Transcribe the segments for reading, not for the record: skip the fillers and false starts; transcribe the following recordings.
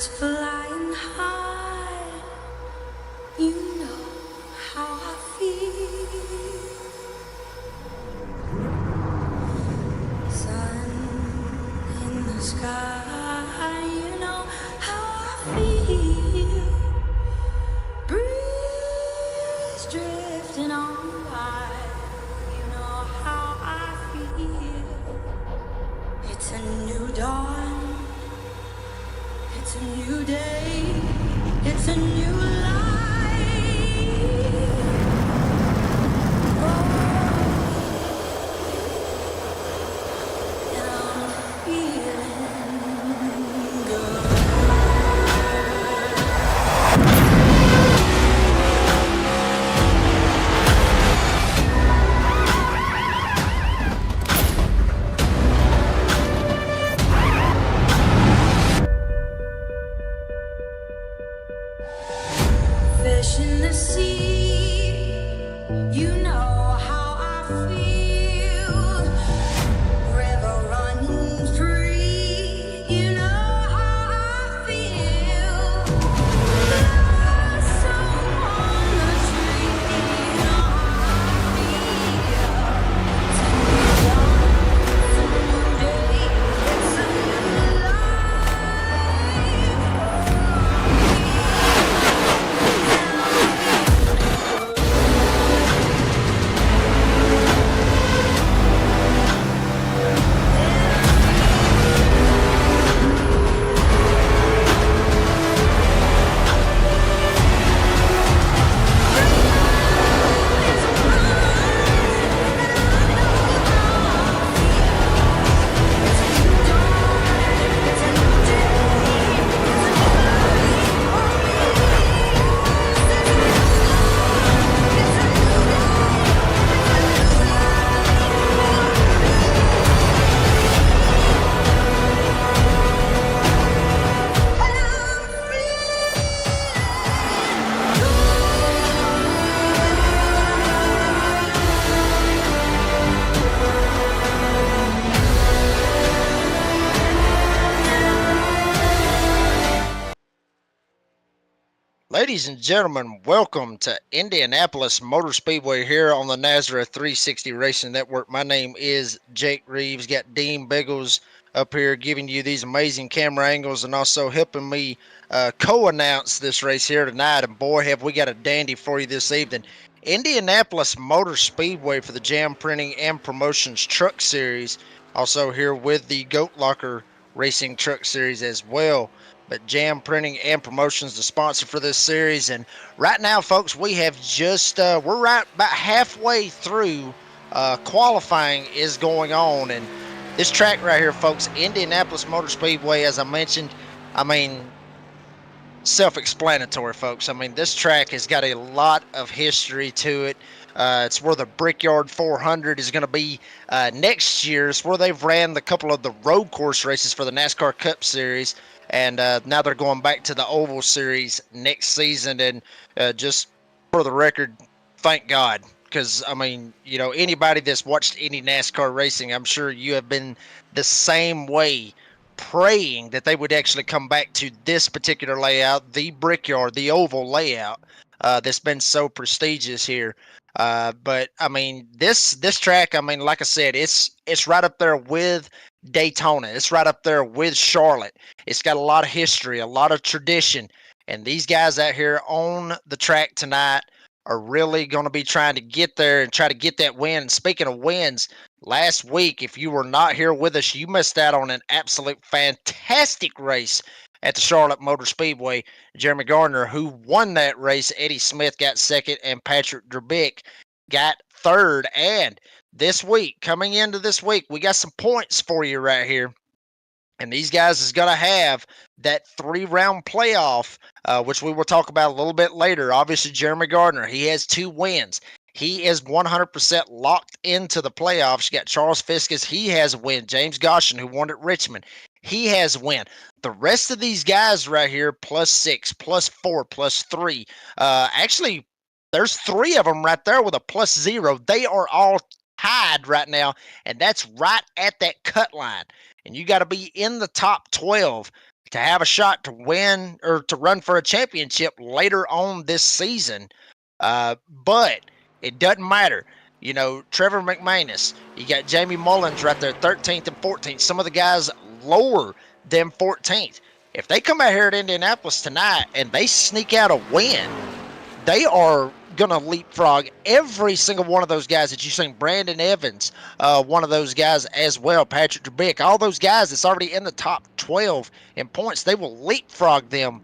flying high, you know how I feel. Sun in the sky, you know how I feel. Breeze drifting on by, you know how I feel. It's a new dawn. It's a new day, it's a new life. And I'm feeling good. Fish in the sea, you know how I feel. River running free, you know how I feel. Blossom on the tree, you know how I feel. It's a new day, it's a new Ladies and gentlemen, welcome to Indianapolis Motor Speedway here on the Nazareth 360 Racing Network. My name is Jake Reeves. Got Dean Biggles up here giving you these amazing camera angles and also helping me co-announce this race here tonight. And boy, have we got a dandy for you this evening. Indianapolis Motor Speedway for the Jam Printing and Promotions Truck Series. Also here with the Goat Locker Racing Truck Series as well. But Jam Printing and Promotions, the sponsor for this series. And right now, folks, we have just, we're right about halfway through qualifying is going on. And this track right here, folks, Indianapolis Motor Speedway, as I mentioned, I mean, self-explanatory, folks. I mean, this track has got a lot of history to it. It's where the Brickyard 400 is going to be next year. It's where they've ran the couple of the road course races for the NASCAR Cup Series, and now they're going back to the Oval Series next season. And just for the record, thank God. Because, I mean, you know, anybody that's watched any NASCAR racing, I'm sure you have been the same way, praying that they would actually come back to this particular layout, the Brickyard, the oval layout that's been so prestigious here. But I mean, this track, I mean, like I said, it's right up there with Daytona. It's right up there with Charlotte. It's got a lot of history, a lot of tradition, and these guys out here on the track tonight are really going to be trying to get there and try to get that win. And speaking of wins, last week, if you were not here with us, you missed out on an absolute fantastic race at the Charlotte Motor Speedway. Jeremy Gardner, who won that race, Eddie Smith got second, and Patrick Drbick got third. And this week, coming into this week, we got some points for you right here. And these guys is going to have that 3-round playoff, which we will talk about a little bit later. Obviously, Jeremy Gardner, he has 2 wins. He is 100% locked into the playoffs. You got Charles Fiskus. He has a win. James Goshen, who won at Richmond, he has a win. The rest of these guys right here, +6, +4, +3. Actually, there's 3 of them right there with a +0. They are all tied right now, and that's right at that cut line. And you got to be in the top 12 to have a shot to win or to run for a championship later on this season. But it doesn't matter. You know, Trevor McManus, you got Jamie Mullins right there, 13th and 14th. Some of the guys lower than 14th. If they come out here at Indianapolis tonight and they sneak out a win, they are going to leapfrog every single one of those guys that you've seen. Brandon Evans, one of those guys as well. Patrick Drabik, all those guys that's already in the top 12 in points, they will leapfrog them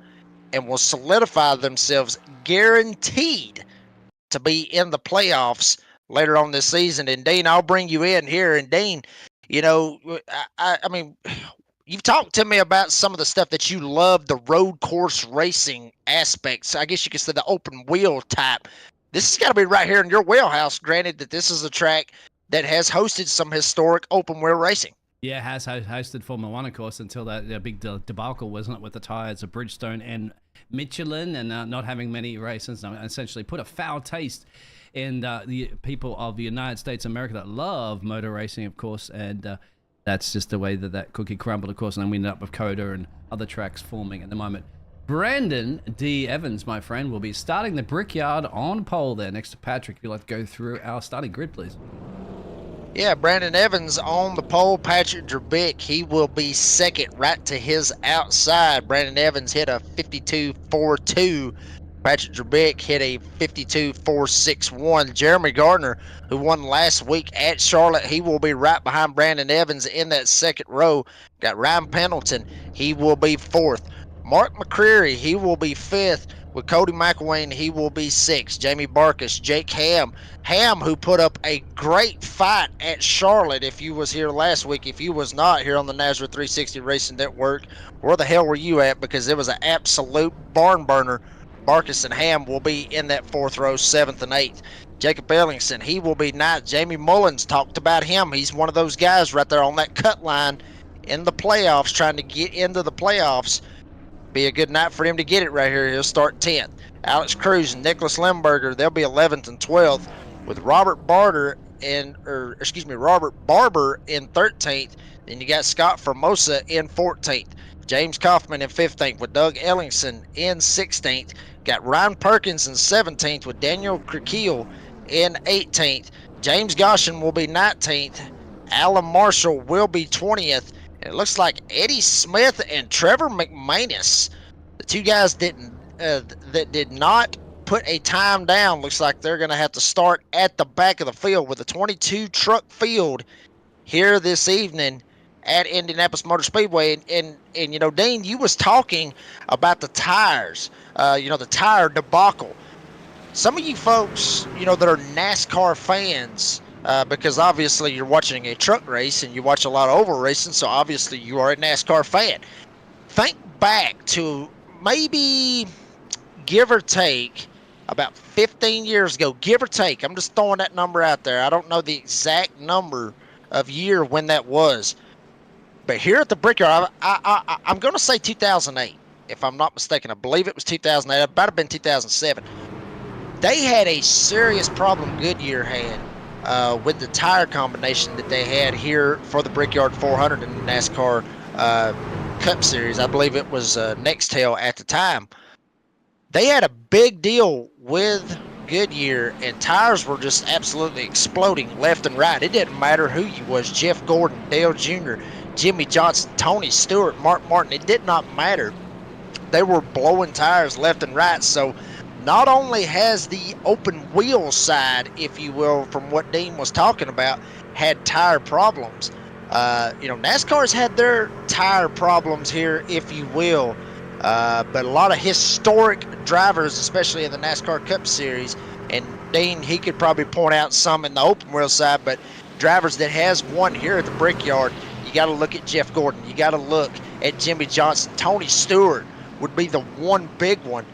and will solidify themselves guaranteed to be in the playoffs later on this season. And Dean, I'll bring you in here. And Dean, you know, I mean, you've talked to me about some of the stuff that you love, the road course racing aspects. I guess you could say the open wheel type. This has got to be right here in your wheelhouse, granted that this is a track that has hosted some historic open wheel racing. Yeah, it has hosted Formula One, of course, until that big debacle, wasn't it, with the tires of Bridgestone and Michelin, and not having many races, and essentially put a foul taste in the people of the United States of America that love motor racing, of course, and that's just the way that cookie crumbled, of course, and then we ended up with Coda and other tracks forming at the moment. Brandon D. Evans, my friend, will be starting the Brickyard on pole there next to Patrick. If you'd like to go through our starting grid, please. Yeah, Brandon Evans on the pole. Patrick Drabik, he will be second right to his outside. Brandon Evans hit a 52.42. Patrick Drabik hit a 52.461. Jeremy Gardner, who won last week at Charlotte, he will be right behind Brandon Evans in that second row. Got Ryan Pendleton, he will be fourth. Mark McCreary, he will be fifth. With Cody McElwain, he will be sixth. Jamie Barkus, Jake Ham, who put up a great fight at Charlotte. If you was here last week, if you was not here on the Nazareth 360 Racing Network, where the hell were you at? Because it was an absolute barn burner. Barkus and Ham will be in that fourth row, seventh and eighth. Jacob Ellingson, he will be ninth. Jamie Mullins, talked about him. He's one of those guys right there on that cut line in the playoffs, trying to get into the playoffs. Be a good night for him to get it right here. He'll start 10th. Alex Cruz and Nicholas Limburger, they'll be 11th and 12th, with Robert Barber in 13th. Then you got Scott Formosa in 14th. James Kaufman in 15th, with Doug Ellingson in 16th. Got Ryan Perkins in 17th, with Daniel Krikil in 18th. James Goshen will be 19th. Alan Marshall will be 20th. It looks like Eddie Smith and Trevor McManus, the two guys that did not put a time down, looks like they're going to have to start at the back of the field with a 22 truck field here this evening at Indianapolis Motor Speedway. And you know, Dean, you was talking about the tires, the tire debacle. Some of you folks, that are NASCAR fans, because obviously you're watching a truck race and you watch a lot of oval racing, so obviously you are a NASCAR fan. Think back to maybe, give or take, about 15 years ago, give or take. I'm just throwing that number out there. I don't know the exact number of year when that was. But here at the Brickyard, I'm going to say 2008, if I'm not mistaken. I believe it was 2008. It might have been 2007. They had a serious problem Goodyear had with the tire combination that they had here for the Brickyard 400 in the NASCAR Cup Series. I believe it was Nextel at the time. They had a big deal with Goodyear, and tires were just absolutely exploding left and right. It didn't matter who you was, Jeff Gordon, Dale Jr., Jimmy Johnson, Tony Stewart, Mark Martin. It did not matter. They were blowing tires left and right. So not only has the open wheel side, if you will, from what Dean was talking about, had tire problems. NASCAR's had their tire problems here, if you will. But a lot of historic drivers, especially in the NASCAR Cup Series, and Dean, he could probably point out some in the open wheel side, but drivers that has won here at the Brickyard, you got to look at Jeff Gordon. You got to look at Jimmy Johnson. Tony Stewart would be the one big one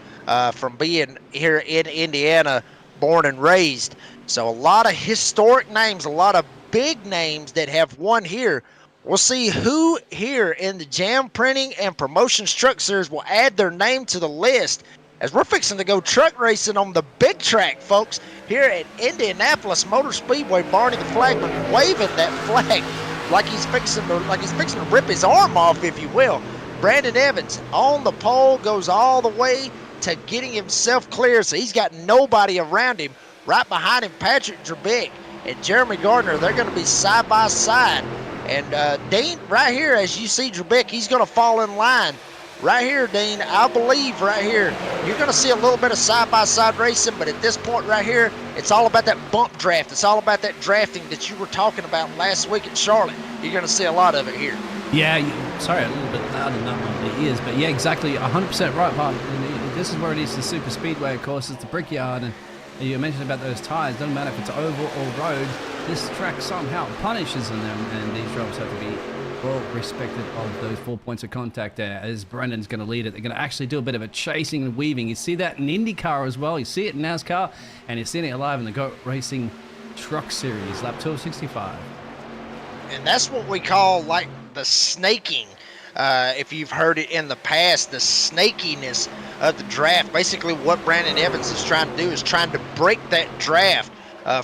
from being here in Indiana, born and raised. So a lot of historic names, a lot of big names that have won here. We'll see who here in the Jam Printing and Promotions Truck Series will add their name to the list, as we're fixing to go truck racing on the big track, folks, here at Indianapolis Motor Speedway. Barney the Flagman waving that flag like he's fixing to rip his arm off, if you will. Brandon Evans on the pole goes all the way to getting himself clear, so he's got nobody around him. Right behind him, Patrick Drabick and Jeremy Gardner, they're going to be side by side. And Dean, right here, as you see Drabick, he's going to fall in line. Right here, Dean, I believe right here, you're going to see a little bit of side-by-side racing, but at this point right here, it's all about that bump draft. It's all about that drafting that you were talking about last week in Charlotte. You're going to see a lot of it here. Yeah, sorry, a little bit loud in that one, the ears, but yeah, exactly, 100% right, Bob. This is where it is, the super speedway, of course, it's the Brickyard, and you mentioned about those tires. Doesn't matter if it's oval or road, this track somehow punishes them, and these drivers have to be well respected of those 4 points of contact there, as Brendan's going to lead it. They're going to actually do a bit of a chasing and weaving. You see that in IndyCar as well. You see it in NASCAR, and you're seeing it live in the GOAT Racing Truck Series, lap 1265. And that's what we call like the snaking. If you've heard it in the past, the snakiness of the draft. Basically what Brandon Evans is trying to do is trying to break that draft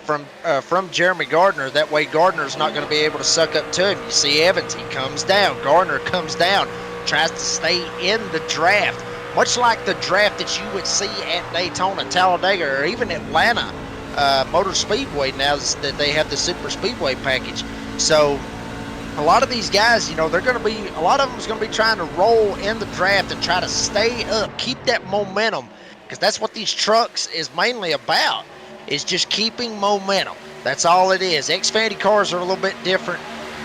from Jeremy Gardner. That way Gardner's not going to be able to suck up to him. You see Evans, he comes down. Gardner comes down, tries to stay in the draft. Much like the draft that you would see at Daytona, Talladega, or even Atlanta Motor Speedway now that they have the Super Speedway package. So a lot of these guys, you know, they're going to be, a lot of them's going to be trying to roll in the draft and try to stay up, keep that momentum, because that's what these trucks is mainly about, is just keeping momentum. That's all it is. Xfinity cars are a little bit different.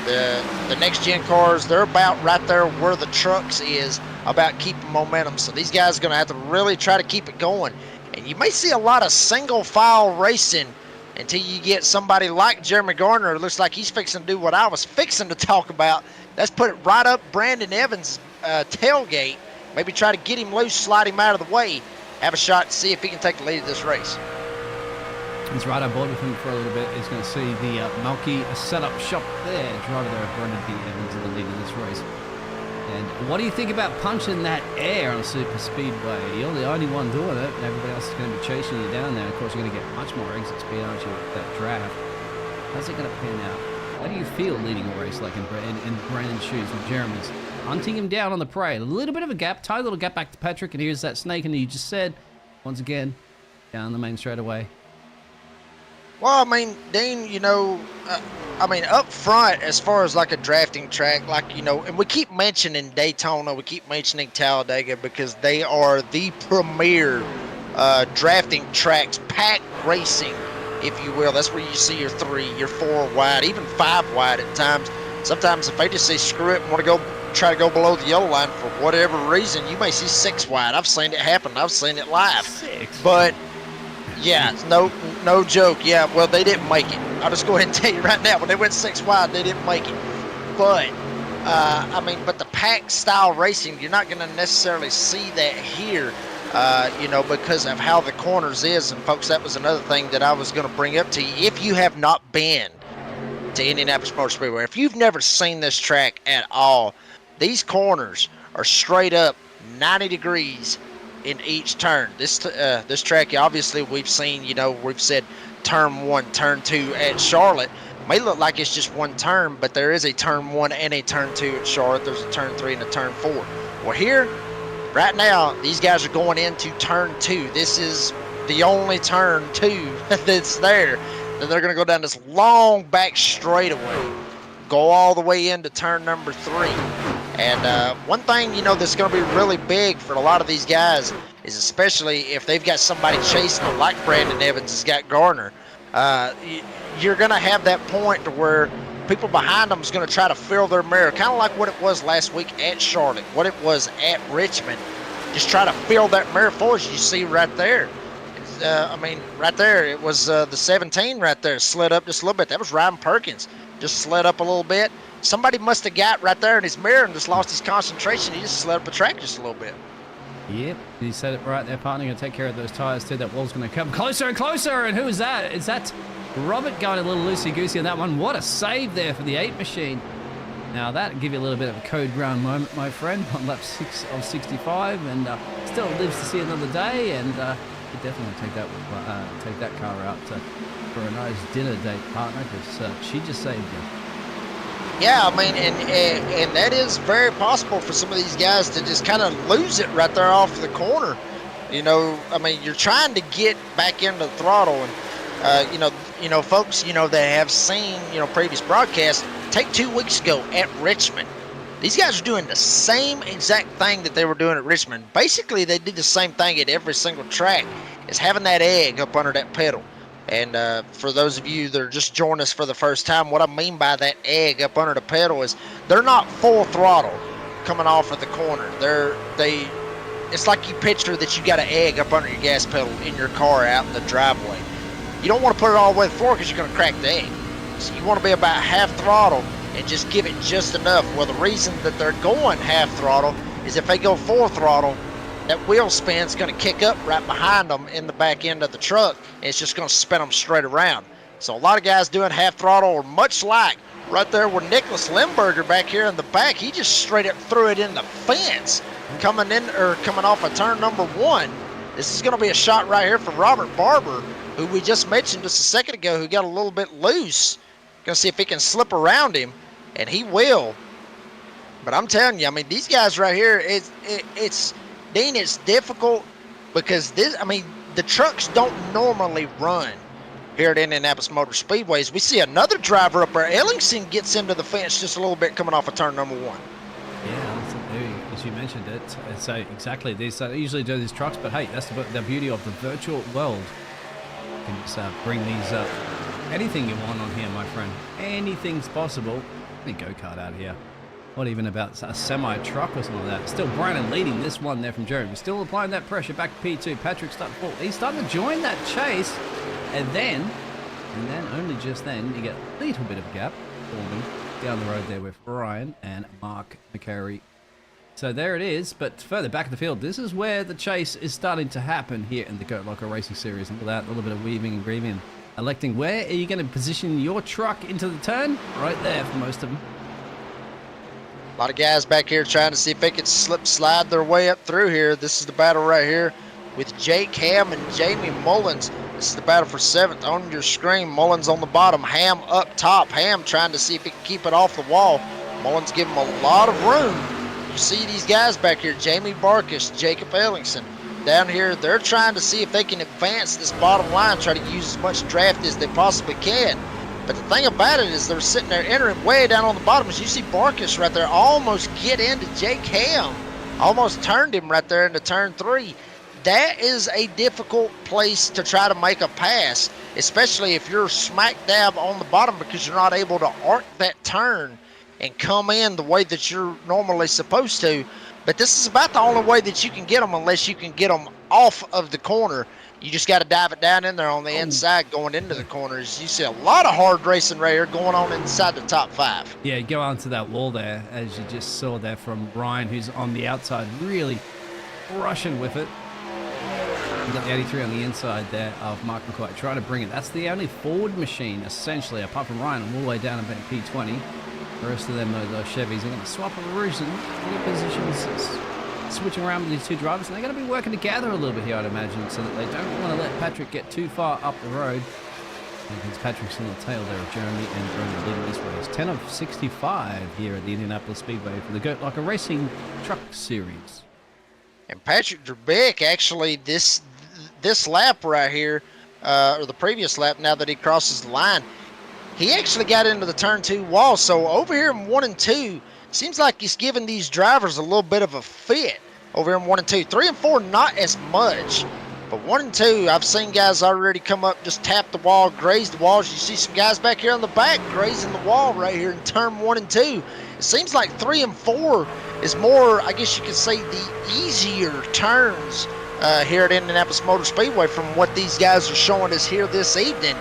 The next gen cars, they're about right there where the trucks is, about keeping momentum. So these guys are going to have to really try to keep it going. And you may see a lot of single file racing until you get somebody like Jeremy Gardner. It looks like he's fixing to do what I was fixing to talk about. Let's put it right up Brandon Evans' tailgate. Maybe try to get him loose, slide him out of the way, have a shot to see if he can take the lead of this race. He's right on board with him for a little bit. He's going to see the Melky setup shop there. Driver there, Brandon B. Evans, in the lead of this race. And what do you think about punching that air on a super speedway? You're the only one doing it. Everybody else is going to be chasing you down there. Of course, you're going to get much more exit speed, aren't you, with that draft? How's it going to pan out? How do you feel leading a race like in Brandon's shoes with Jeremy's? Hunting him down on the parade. A little bit of a gap, tight little gap back to Patrick, and here's that snake, and you just said, once again, down the main straightaway. Well, I mean, Dean, you know, up front, as far as like a drafting track, like, you know, and we keep mentioning Daytona, we keep mentioning Talladega because they are the premier drafting tracks, pack racing, if you will. That's where you see your 3, your 4 wide, even 5 wide at times. Sometimes if they just say screw it and want to go try to go below the yellow line for whatever reason, you may see 6 wide. I've seen it happen. I've seen it live. 6. But yeah, it's no joke. Yeah, well, they didn't make it. I'll just go ahead and tell you right now, when they went 6 wide, they didn't make it. But, but the pack style racing, you're not going to necessarily see that here, you know, because of how the corners is. And, folks, that was another thing that I was going to bring up to you. If you have not been to Indianapolis Motor Speedway, if you've never seen this track at all, these corners are straight up 90 degrees in each turn. This track, obviously, we've seen, you know, we've said turn 1, turn 2 at Charlotte. May look like it's just one turn, but there is a turn 1 and a turn 2 at Charlotte. There's a turn 3 and a turn 4. Well, here, right now, these guys are going into turn 2. This is the only turn 2 that's there. Then they're going to go down this long back straightaway, go all the way into turn number 3. And one thing, you know, that's going to be really big for a lot of these guys is, especially if they've got somebody chasing them like Brandon Evans has got Gardner, you're going to have that point to where people behind them is going to try to fill their mirror, kind of like what it was last week at Charlotte, what it was at Richmond. Just try to fill that mirror for us. You see right there. Right there, it was the 17 right there, slid up just a little bit. That was Ryan Perkins, just slid up a little bit. Somebody must have got right there in his mirror and just lost his concentration. He just slid up the track just a little bit. Yep, you said it right there, partner. Going to take care of those tires too. That wall's going to come closer and closer. And who is that? Is that Robert going a little loosey-goosey on that one? What a save there for the 8 machine. Now that give you a little bit of a code brown moment, my friend, on lap 6 of 65, and still lives to see another day. And you definitely take that car out for a nice dinner date, partner, because she just saved you. Yeah, I mean, and that is very possible for some of these guys to just kind of lose it right there off the corner. I mean, you're trying to get back into the throttle, and folks, that have seen previous broadcasts. Take 2 weeks ago at Richmond, these guys are doing the same exact thing that they were doing at Richmond. Basically, they did the same thing at every single track, is having that egg up under that pedal. And for those of you that are just joining us for the first time, what I mean by that egg up under the pedal is they're not full throttle coming off of the corner. It's like you picture that you got an egg up under your gas pedal in your car out in the driveway. You don't want to put it all the way to the floor because you're going to crack the egg. So you want to be about half throttle and just give it just enough. Well, the reason that they're going half throttle is if they go full throttle, that wheel spin's going to kick up right behind them in the back end of the truck, and it's just going to spin them straight around. So a lot of guys doing half throttle, or much like right there where Nicholas Limburger back here in the back, he just straight up threw it in the fence coming off of turn number 1. This is going to be a shot right here for Robert Barber, who we just mentioned just a second ago, who got a little bit loose. Going to see if he can slip around him, and he will. But I'm telling you, I mean, these guys right here, it's Dean, it's difficult because the trucks don't normally run here at Indianapolis Motor Speedways. We see another driver up there. Ellingson gets into the fence just a little bit coming off of turn number 1. Yeah, as you mentioned it. So exactly, they usually do these trucks, but hey, that's the beauty of the virtual world. You can just bring these up. Anything you want on here, my friend. Anything's possible. Let me go-kart out here. What even about a semi-truck or something like that? Still Brandon leading this one there from Jeremy. Still applying that pressure back to P2. Patrick starting to fall. He's starting to join that chase. And then only just then, you get a little bit of a gap forming down the road there with Ryan and Mark McCary. So there it is. But further back in the field, this is where the chase is starting to happen here in the Goat Locker Racing Series. And without a little bit of weaving and grieving, electing where are you going to position your truck into the turn? Right there for most of them. A lot of guys back here trying to see if they can slide their way up through here. This is the battle right here with Jake Ham and Jamie Mullins. This is the battle for 7th on your screen. Mullins on the bottom, Ham up top. Ham trying to see if he can keep it off the wall. Mullins giving him a lot of room. You see these guys back here, Jamie Barkus, Jacob Ellingson. Down here, they're trying to see if they can advance this bottom line, try to use as much draft as they possibly can. But the thing about it is they're sitting there entering way down on the bottom. As you see Barkus right there almost get into Jake Ham. Almost turned him right there into turn 3. That is a difficult place to try to make a pass, especially if you're smack dab on the bottom because you're not able to arc that turn and come in the way that you're normally supposed to. But this is about the only way that you can get them unless you can get them off of the corner. You just got to dive it down in there on the inside going into the corners. You see a lot of hard racing right here going on inside the top 5. Yeah, go onto that wall there, as you just saw there from Ryan, who's on the outside, really rushing with it. You got the 83 on the inside there of Mark McCoy trying to bring it. That's the only forward machine, essentially, apart from Ryan, all the way down about P20. The rest of them, those Chevys, are going to swap around in positions, switching around with these two drivers, and they're going to be working together a little bit here, I'd imagine, so that they don't want to let Patrick get too far up the road. Because Patrick's on the tail there of Jeremy and Jeremy leading this race. 10 of 65 here at the Indianapolis Speedway for the Goat Locker Racing Truck Series. And Patrick Drabek, actually, this lap right here, or the previous lap, now that he crosses the line, he actually got into the turn 2 wall. So over here in 1 and 2, seems like he's giving these drivers a little bit of a fit over here in 1 and 2. 3 and 4, not as much. But 1 and 2, I've seen guys already come up, just tap the wall, graze the walls. You see some guys back here on the back grazing the wall right here in turn 1 and 2. It seems like 3 and 4 is more, I guess you could say, the easier turns here at Indianapolis Motor Speedway from what these guys are showing us here this evening.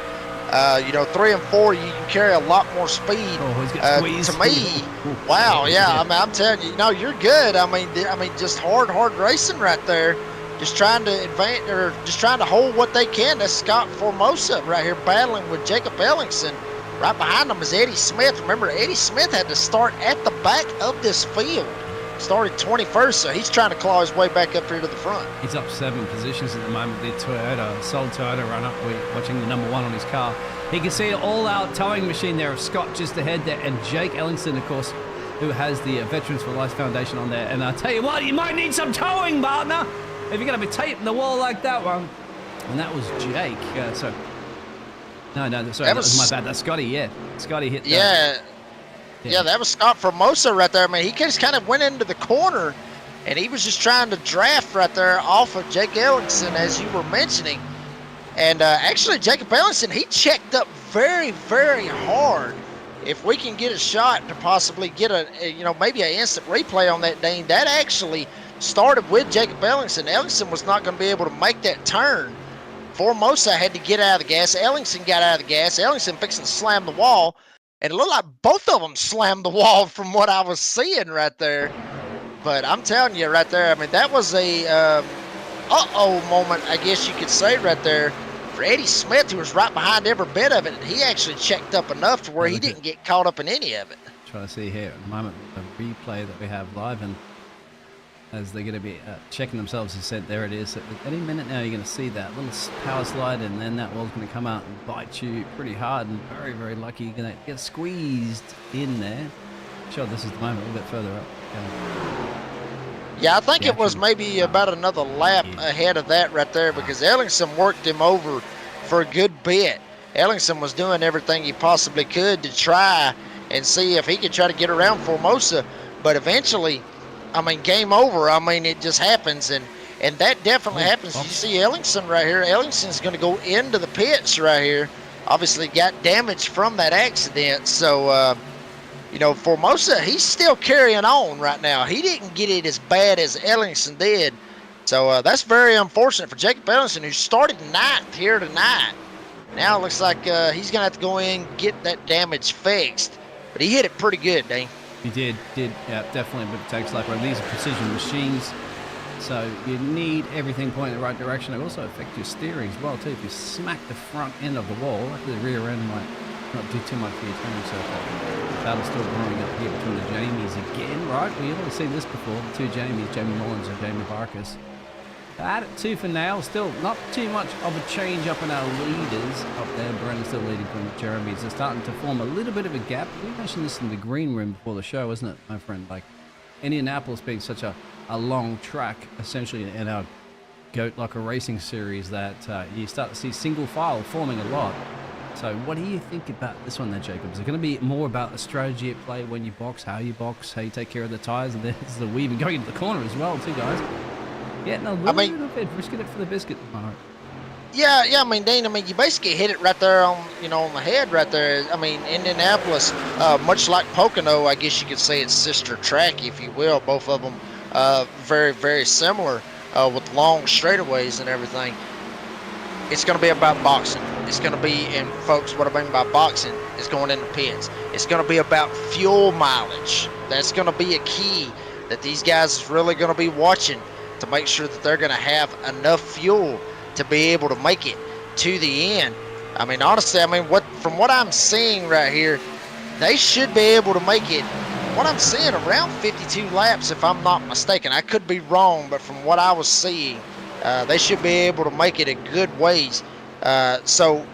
3 and 4, you can carry a lot more speed. To me, wow, yeah. I mean, I'm telling you, no, you're good. I mean, just hard racing right there. Just trying to advance, or just trying to hold what they can. That's Scott Formosa right here battling with Jacob Ellingson. Right behind them is Eddie Smith. Remember, Eddie Smith had to start at the back of this field started 21st, so he's trying to claw his way back up here to the front. He's up 7 positions at the moment. The Soul Toyota runner. We're watching the number 1 on his car. He can see an all-out towing machine there of Scott just ahead there, and Jake Ellingson, of course, who has the Veterans for Life Foundation on there. And I tell you what, you might need some towing, partner, if you're going to be taping the wall like that one. And that was Jake. No, sorry, that was my bad. That's Scotty. Yeah, Scotty hit. Yeah, that was Scott Formosa right there. I mean, he just kind of went into the corner, and he was just trying to draft right there off of Jake Ellingson, as you were mentioning. And actually, Jacob Ellingson, he checked up very, very hard. If we can get a shot to possibly get maybe an instant replay on that, Dane, that actually started with Jacob Ellingson. Ellingson was not going to be able to make that turn. Formosa had to get out of the gas. Ellingson got out of the gas. Ellingson fixing to slam the wall. And it looked like both of them slammed the wall from what I was seeing right there. But I'm telling you right there, I mean, that was a uh-oh moment, I guess you could say right there, for Eddie Smith, who was right behind every bit of it. And he actually checked up enough to where he didn't get caught up in any of it. Trying to see here at the moment the replay that we have live, and as they're going to be checking themselves, he said there it is. At any minute now, you're going to see that little power slide, and then that wall's going to come out and bite you pretty hard, and very, very lucky you're going to get squeezed in there. Sure, this is the moment a little bit further up. Yeah, I think it was maybe about another lap ahead of that right there, because Ellingson worked him over for a good bit. Ellingson was doing everything he possibly could to try and see if he could try to get around Formosa, but eventually, I mean, game over. I mean, it just happens, and that definitely happens. You see Ellingson right here. Ellingson's going to go into the pits right here. Obviously got damage from that accident, so Formosa, he's still carrying on right now. He didn't get it as bad as Ellingson did. So that's very unfortunate for Jacob Ellingson, who started 9th here tonight. Now it looks like he's going to have to go in and get that damage fixed. But he hit it pretty good, Dane. He did, yeah, definitely. But it takes like these are precision machines. So you need everything pointing in the right direction. It also affects your steering as well, too. If you smack the front end of the wall, the rear end might not do too much for your turning circle. Battle's still growing up here between the Jamies again, right? We've already seen this before. The two Jamies, Jamie Mullins and Jamie Barkas. At it 2 for now. Still not too much of a change up in our leaders up there. Brennan's still leading from Jeremy's. They're starting to form a little bit of a gap. We mentioned this in the green room before the show, isn't it, my friend? Like Indianapolis being such a long track, essentially, in our Goat Locker Racing series, that you start to see single file forming a lot. So what do you think about this one there, Jacob? Is it going to be more about the strategy at play when you box, how you take care of the tires, and there's the weave and going into the corner as well, too, guys? Getting a little bit risking it for the biscuit. Yeah. I mean, Dean, you basically hit it right there on the head right there. I mean, Indianapolis, much like Pocono, I guess you could say it's sister track, if you will. Both of them very, very similar with long straightaways and everything. It's going to be about boxing. It's going to be, and folks, what I mean by boxing is going in the pits. It's going to be about fuel mileage. That's going to be a key that these guys is really going to be watching to make sure that they're going to have enough fuel to be able to make it to the end. I mean, honestly, from what I'm seeing right here, they should be able to make it, what I'm seeing, around 52 laps, if I'm not mistaken. I could be wrong, but from what I was seeing, they should be able to make it a good ways. So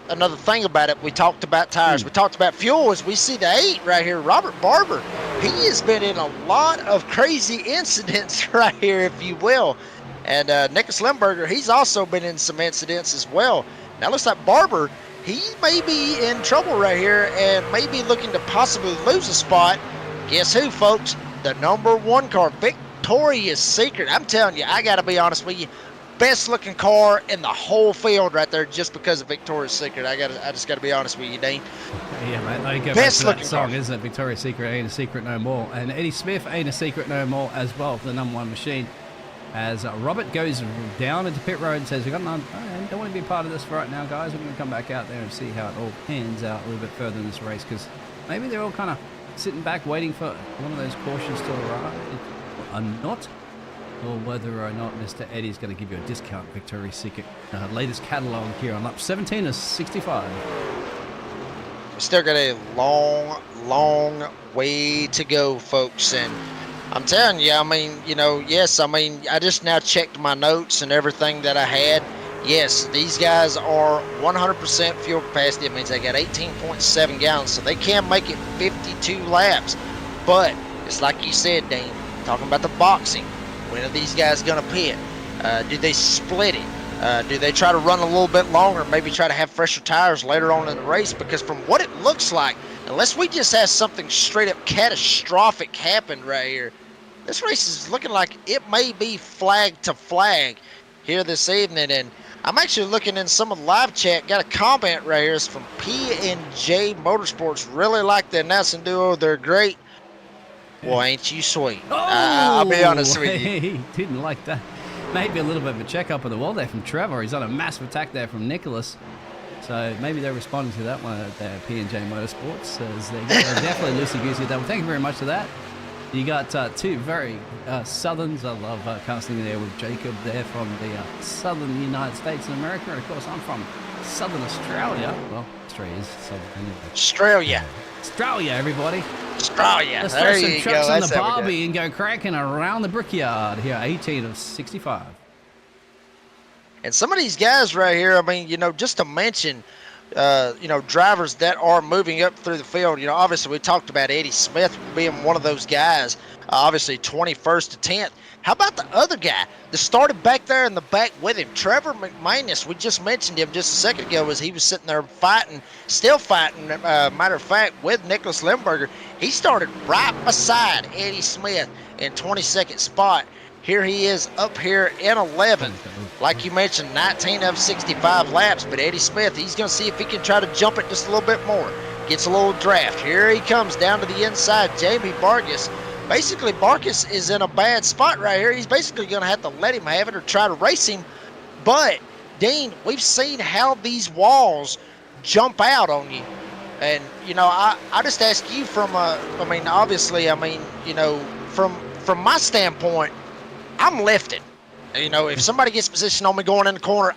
another thing about it, we talked about tires, we talked about fuel, as we see the 8 right here, Robert Barber. He has been in a lot of crazy incidents right here, if you will. And Nicholas Limburger, he's also been in some incidents as well. Now, looks like Barber, he may be in trouble right here and may be looking to possibly lose a spot. Guess who, folks? The number 1 car, Victoria's Secret. I'm telling you, I got to be honest with you, best looking car in the whole field right there, just because of Victoria's Secret. I just got to be honest with you, Dean. Yeah, mate. No, you go best back to looking that song, car. isn't it? Victoria's Secret ain't a secret no more. And Eddie Smith ain't a secret no more as well for the number 1 machine. As Robert goes down into pit road and says, I don't want to be a part of this right now, guys. We're going to come back out there and see how it all pans out a little bit further in this race, because maybe they're all kind of sitting back waiting for one of those cautions to arrive or not, or whether or not Mr. Eddie's going to give you a discount. Victoria's Secret latest catalog here on lap 17 of 65. We still got a long way to go, folks, and I'm telling you, I mean, yes, I mean, I just now checked my notes and everything that I had. Yes, these guys are 100% fuel capacity. It means they got 18.7 gallons, so they can make it 52 laps. But it's like you said, Dean, talking about the boxing. When are these guys going to pit? Do they split it? Do they try to run a little bit longer, maybe try to have fresher tires later on in the race? Because from what it looks like, unless we just have something straight up catastrophic happen right here, this race is looking like it may be flag to flag here this evening. And I'm actually looking in some of the live chat. Got a comment right here. It's from P&J Motorsports. Really like the announcing duo. They're great. Well, ain't you sweet? I'll be honest with you. He didn't like that. Maybe a little bit of a check up of the wall there from Trevor. He's on a massive attack there from Nicholas. So maybe they're responding to that one at P&J Motorsports. As they're definitely loosey-goosey with that one. Thank you very much for that. You got two very southerns. I love casting there with Jacob there from the southern United States of America. And of course, I'm from southern Australia. Well, Australia is southern anyway. Australia, everybody. Australia. Let's There throw some you trucks go. on That's the how we do it. Barbie and go cracking around the brickyard here, 18 of 65. And some of these guys right here, I mean, just to mention, drivers that are moving up through the field. Obviously we talked about Eddie Smith being one of those guys, obviously 21st to 10th. How about the other guy that started back there in the back with him? Trevor McManus, we just mentioned him just a second ago as he was sitting there still fighting, matter of fact, with Nicholas Limburger. He started right beside Eddie Smith in 22nd spot. Here he is up here in 11th. Like you mentioned, 19 of 65 laps. But Eddie Smith, he's going to see if he can try to jump it just a little bit more. Gets a little draft. Here he comes down to the inside. Jamie Vargas. Basically, Vargas is in a bad spot right here. He's basically going to have to let him have it or try to race him. But, Dean, we've seen how these walls jump out on you. And, I just ask you from from my standpoint, I'm lifting. If somebody gets position on me going in the corner,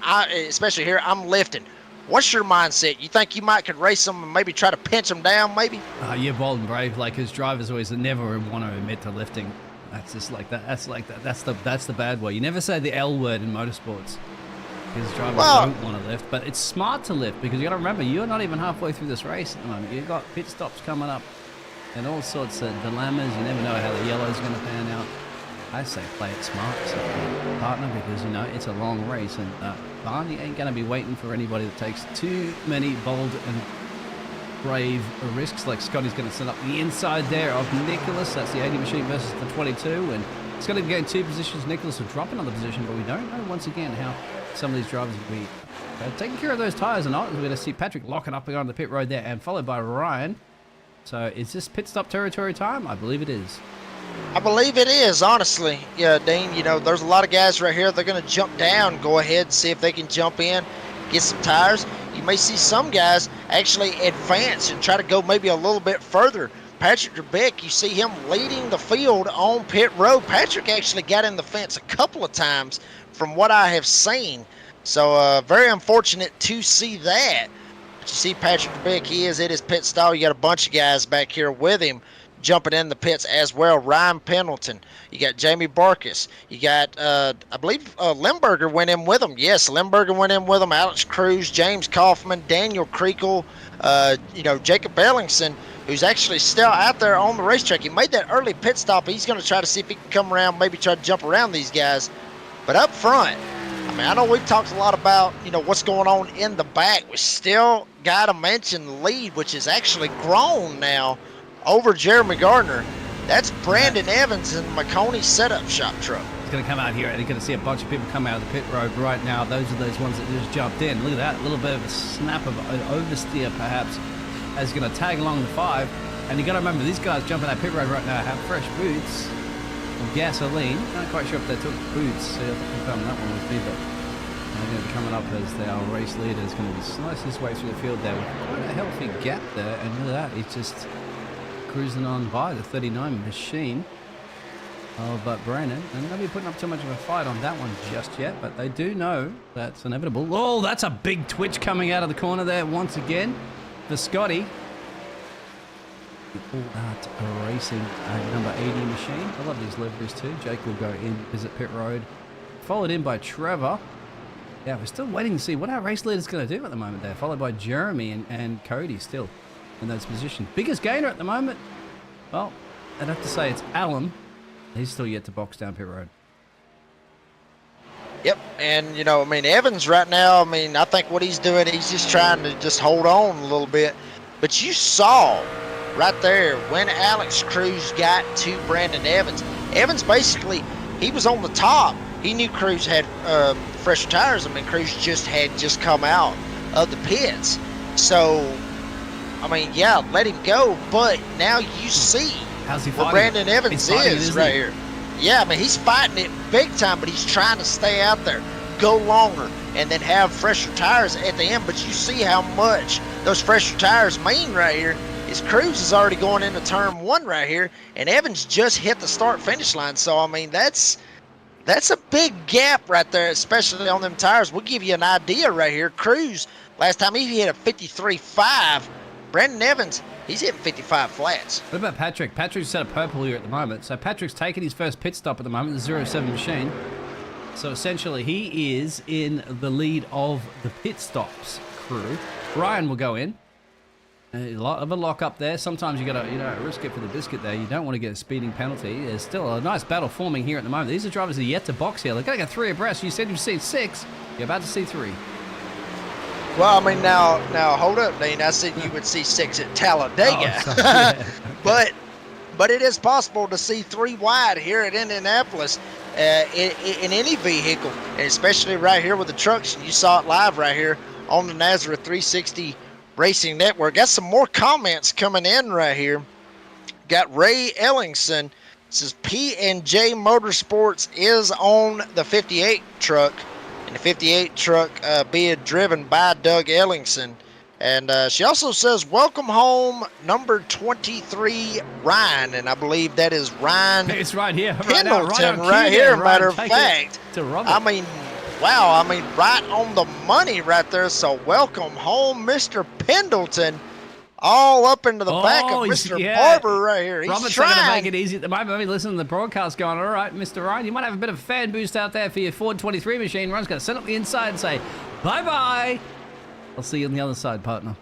especially here, I'm lifting. What's your mindset? You think you might could race them and maybe try to pinch them down, maybe? You're bold and brave, like his drivers always never want to admit to lifting. That's just like that. That's like that. That's the bad word. You never say the L word in motorsports because drivers don't want to lift. But it's smart to lift because you got to remember you're not even halfway through this race at the moment. You've got pit stops coming up and all sorts of dilemmas. You never know how the yellow's going to pan out. I say play it smart, partner, because it's a long race, and Barney ain't gonna be waiting for anybody that takes too many bold and brave risks. Like Scotty's gonna set up the inside there of Nicholas. That's the 80 machine versus the 22, and it's gonna get in two positions. Nicholas will drop another position, but we don't know once again how some of these drivers will be taking care of those tires or not. We're gonna see Patrick locking up on the pit road there, and followed by Ryan. So is this pit stop territory time? I believe it is. I believe it is, honestly. Yeah, Dean, there's a lot of guys right here. They're going to jump down, go ahead and see if they can jump in, get some tires. You may see some guys actually advance and try to go maybe a little bit further. Patrick DeBeck, you see him leading the field on pit road. Patrick actually got in the fence a couple of times from what I have seen. So very unfortunate to see that. But you see Patrick DeBeck, he is at his pit stall. You got a bunch of guys back here with him jumping in the pits as well. Ryan Pendleton, you got Jamie Barkas, you got I believe Limburger went in with him. Yes, Limburger went in with him. Alex Cruz, James Kaufman, Daniel Creakle, Jacob Ellingson, who's actually still out there on the racetrack. He made that early pit stop. He's going to try to see if he can come around, maybe try to jump around these guys. But up front, I know we've talked a lot about what's going on in the back. We still got to mention the lead, which has actually grown now over Jeremy Gardner. That's Brandon Evans in McConey setup shop truck. He's going to come out here and he's going to see a bunch of people come out of the pit road right now. Those are those ones that just jumped in. Look at that, a little bit of a snap of an oversteer perhaps as he's going to tag along the 5. And you got to remember, these guys jumping that pit road right now have fresh boots of gasoline. Not quite sure if they took boots, so you have to confirm that one with me, but they're going to be coming up as their race leader is going to be slicing his way through the field there with quite a healthy gap there. And look at that, he's just cruising on by the 39 machine of Brandon, and they'll be putting up too much of a fight on that one just yet, but they do know that's inevitable. Oh, that's a big twitch coming out of the corner there once again for Scotty. the All Art Racing number 80 machine. I love these liveries too. Jake will go in, visit pit road. Followed in by Trevor. Yeah, we're still waiting to see what our race leader's going to do at the moment there. Followed by Jeremy and Cody still in those positions. Biggest gainer at the moment, well, I'd have to say it's Alan. He's still yet to box down pit road. Yep, and you know, I mean, Evans right now, I mean, I think what he's doing, he's just trying to just hold on a little bit. But you saw right there when Alex Cruz got to Brandon Evans. Evans basically, he was on the top. He knew Cruz had fresher tires. I mean, Cruz had just come out of the pits. So, I mean, yeah, let him go. But now you see How's he where fighting? Brandon Evans is right here. Yeah, I mean, he's fighting it big time, but he's trying to stay out there, go longer, and then have fresher tires at the end. But you see how much those fresher tires mean right here. Is Cruz is already going into turn 1 right here, and Evans just hit the start-finish line. So, I mean, that's a big gap right there, especially on them tires. We'll give you an idea right here. Cruz, last time he hit a 53.5. Brandon Evans, he's hitting 55 flats. What about Patrick? Patrick's set a purple here at the moment. So Patrick's taking his first pit stop at the moment, the 07 machine. So essentially he is in the lead of the pit stops crew. Ryan will go in. A lot of a lock up there. Sometimes you got to, risk it for the biscuit there. You don't want to get a speeding penalty. There's still a nice battle forming here at the moment. These are drivers that are yet to box here. They're going to get 3 abreast. You said you've seen 6. You're about to see 3. Well, I mean, now hold up, Dean. I said you would see 6 at Talladega. Oh, sorry, yeah. but it is possible to see 3 wide here at Indianapolis in any vehicle, and especially right here with the trucks. And you saw it live right here on the Nazareth 360 Racing Network. Got some more comments coming in right here. Got Ray Ellingson. Says P&J Motorsports is on the 58 truck. And the 58 truck being driven by Doug Ellingson. And she also says, welcome home, number 23, Ryan. And I believe that is Ryan. It's right here. Pendleton, right here, matter of fact. I mean, wow, I mean, right on the money right there. So welcome home, Mr. Pendleton. All up into the back of Mr. Barber right here. He's Robert's trying to make it easy at the moment. I mean, listen to the broadcast going, all right, Mr. Ryan, you might have a bit of a fan boost out there for your Ford 23 machine. Ryan's going to set up the inside and say, bye-bye. I'll see you on the other side, partner.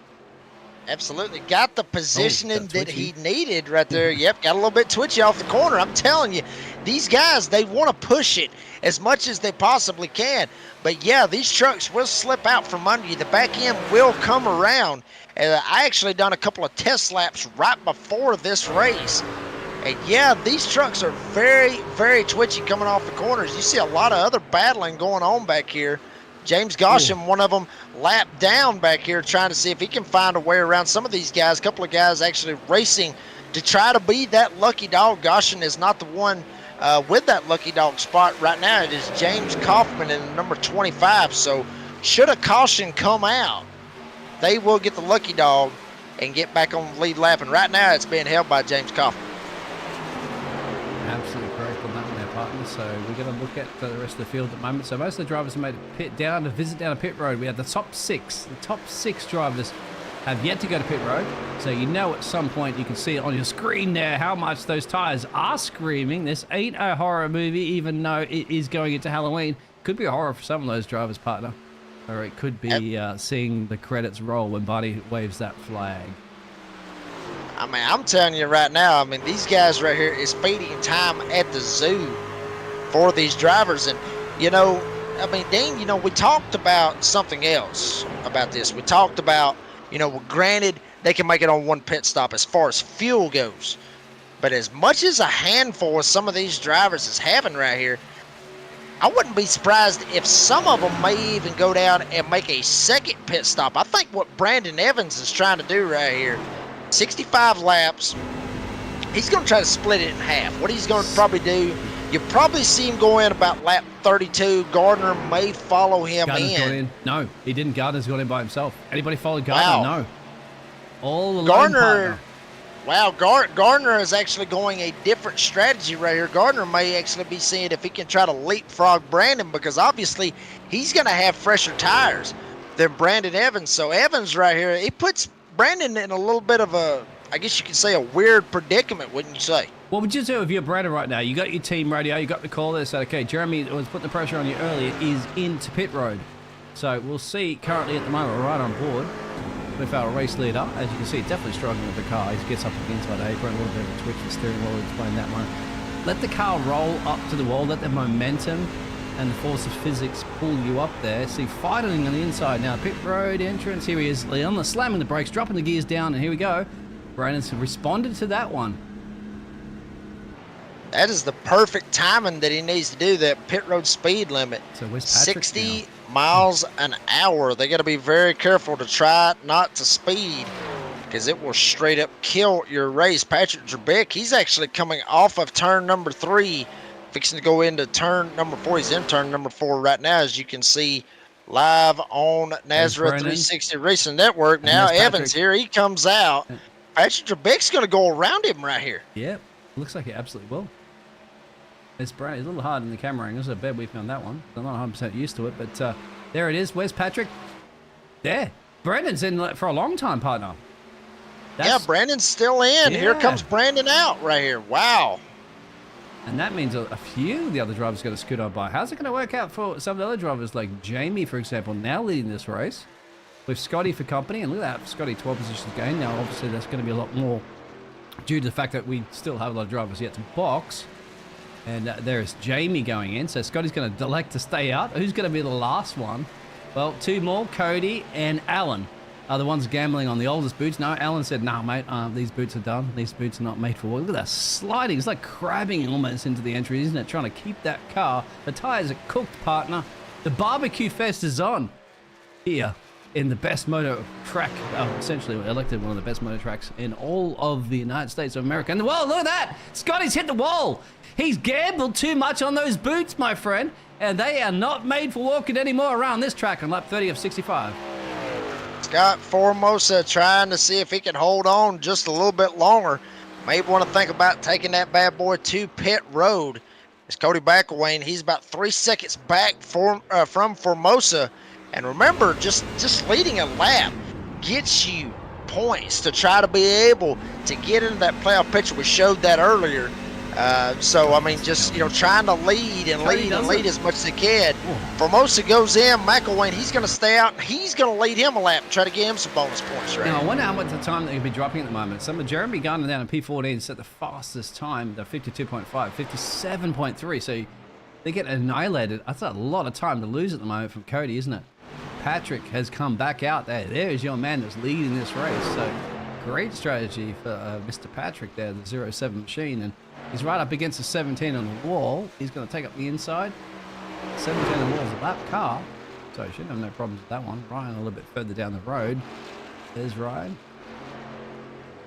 Absolutely. Got the positioning that he needed right there. Yep, got a little bit twitchy off the corner. I'm telling you, these guys, they want to push it as much as they possibly can. But, yeah, these trucks will slip out from under you. The back end will come around. I actually done a couple of test laps right before this race. And, yeah, these trucks are very, very twitchy coming off the corners. You see a lot of other battling going on back here. James Gosham, one of them, lapped down back here trying to see if he can find a way around some of these guys. A couple of guys actually racing to try to be that lucky dog. Gosham is not the one with that lucky dog spot right now. It is James Kaufman in number 25. So should a caution come out, they will get the lucky dog and get back on the lead lap. And right now it's being held by James Kaufman. Absolutely correct on that one there, partner. So we're going to look at the rest of the field at the moment. So most of the drivers have made a pit down to visit down a pit road. We have the top 6. The top 6 drivers have yet to go to pit road. So you know at some point you can see it on your screen there how much those tires are screaming. This ain't a horror movie, even though it is going into Halloween. Could be a horror for some of those drivers, partner. Or it could be seeing the credits roll when Buddy waves that flag. I mean, I'm telling you right now, I mean, these guys right here is feeding time at the zoo for these drivers. And, you know, I mean, Dean, you know, we talked about something else about this. We talked about, you know, granted, they can make it on one pit stop as far as fuel goes. But as much as a handful of some of these drivers is having right here, I wouldn't be surprised if some of them may even go down and make a second pit stop. I think what Brandon Evans is trying to do right here, 65 laps, he's going to try to split it in half. What he's going to probably do, you'll probably see him go in about lap 32. Gardner may follow him in. No, he didn't. Gardner's got in by himself. Anybody followed Gardner? Wow. No. All alone, Gardner, partner. wow, Gardner is actually going a different strategy right here. Gardner may actually be seeing if he can try to leapfrog Brandon, because obviously he's going to have fresher tires than Brandon Evans. So Evans right here, he puts Brandon in a little bit of a I guess you could say, a weird predicament, wouldn't you say? What would you do if you're Brandon right now? You got your team radio, you got the call there, said, okay, Jeremy was putting the pressure on you earlier, is into pit road. So we'll see currently at the moment, we're right on board with our race leader. As you can see, definitely struggling with the car. He gets up to the inside apron, a little bit of a twitch the steering wheel, we'll explain that one. Let the car roll up to the wall, let the momentum and the force of physics pull you up there. See, fighting on the inside now, pit road entrance, here he is, Leon, slamming the brakes, dropping the gears down, and here we go. Brandon's responded to that one. That is the perfect timing that he needs to do that pit road speed limit. So where's Patrick 60 now? miles an hour. They got to be very careful to try not to speed because it will straight up kill your race. Patrick Trebek, he's actually coming off of turn number 3, fixing to go into turn number 4. He's in turn number 4 right now, as you can see live on Nazareth 360 Racing Network. Now Evans here, he comes out. Patrick Trebek's going to go around him right here. Yep, looks like it absolutely will. It's Brandon. It's a little hard in the camera angles. I bet we found that one. I'm not 100% used to it, but there it is. Where's Patrick? There. Brandon's in for a long time, partner. Yeah, Brandon's still in. Yeah. Here comes Brandon out right here. Wow. And that means a few of the other drivers got to scoot on by. How's it going to work out for some of the other drivers, like Jamie, for example, now leading this race with Scotty for company? And look at that, Scotty 12 positions gained. Now, obviously, that's going to be a lot more due to the fact that we still have a lot of drivers yet to box. And there's Jamie going in, so Scotty's going to elect to stay out. Who's going to be the last one? Well, 2 more, Cody and Alan are the ones gambling on the oldest boots. No, Alan said, nah, mate, these boots are done. These boots are not made for work. Look at that sliding. It's like crabbing almost into the entry, isn't it? Trying to keep that car. The tires are cooked, partner. The barbecue fest is on here in the best motor track, essentially elected one of the best motor tracks in all of the United States of America. And the world, look at that! Scotty's hit the wall! He's gambled too much on those boots, my friend, and they are not made for walking anymore around this track on lap 30 of 65. Scott Formosa trying to see if he can hold on just a little bit longer. Maybe want to think about taking that bad boy to pit road. It's Cody McElwain. He's about 3 seconds back from Formosa. And remember, just leading a lap gets you points to try to be able to get into that playoff picture. We showed that earlier. So, I mean, just, trying to lead and lead as much as they can. Formosa goes in. McElwain, he's going to stay out, and he's going to lead him a lap and try to get him some bonus points, right? Now, I wonder how much the time they could be dropping at the moment. Some of Jeremy Gardner down in P14 set the fastest time, the 52.5, 57.3. So they get annihilated. That's a lot of time to lose at the moment from Cody, isn't it? Patrick has come back out there. There's your man that's leading this race. So great strategy for Mr. Patrick there, the 07 machine. And he's right up against the 17 on the wall. He's going to take up the inside. 17 on the wall is a lap car. So he shouldn't have no problems with that one. Ryan a little bit further down the road. There's Ryan.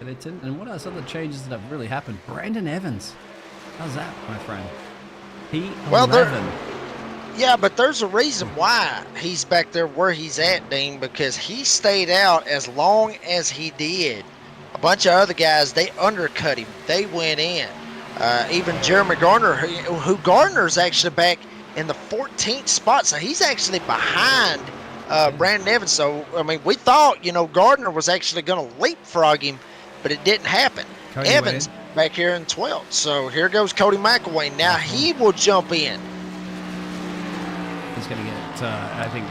And what are some of the changes that have really happened? Brandon Evans. How's that, my friend? P11. Yeah, but there's a reason why he's back there where he's at, Dean, because he stayed out as long as he did. A bunch of other guys, they undercut him. They went in. Even Jeremy Gardner, who Gardner's actually back in the 14th spot, so he's actually behind Brandon Evans. So, I mean, we thought, Gardner was actually going to leapfrog him, but it didn't happen. Cody Evans back here in 12th. So here goes Cody McElwain. Now he will jump in. He's going to get, I think,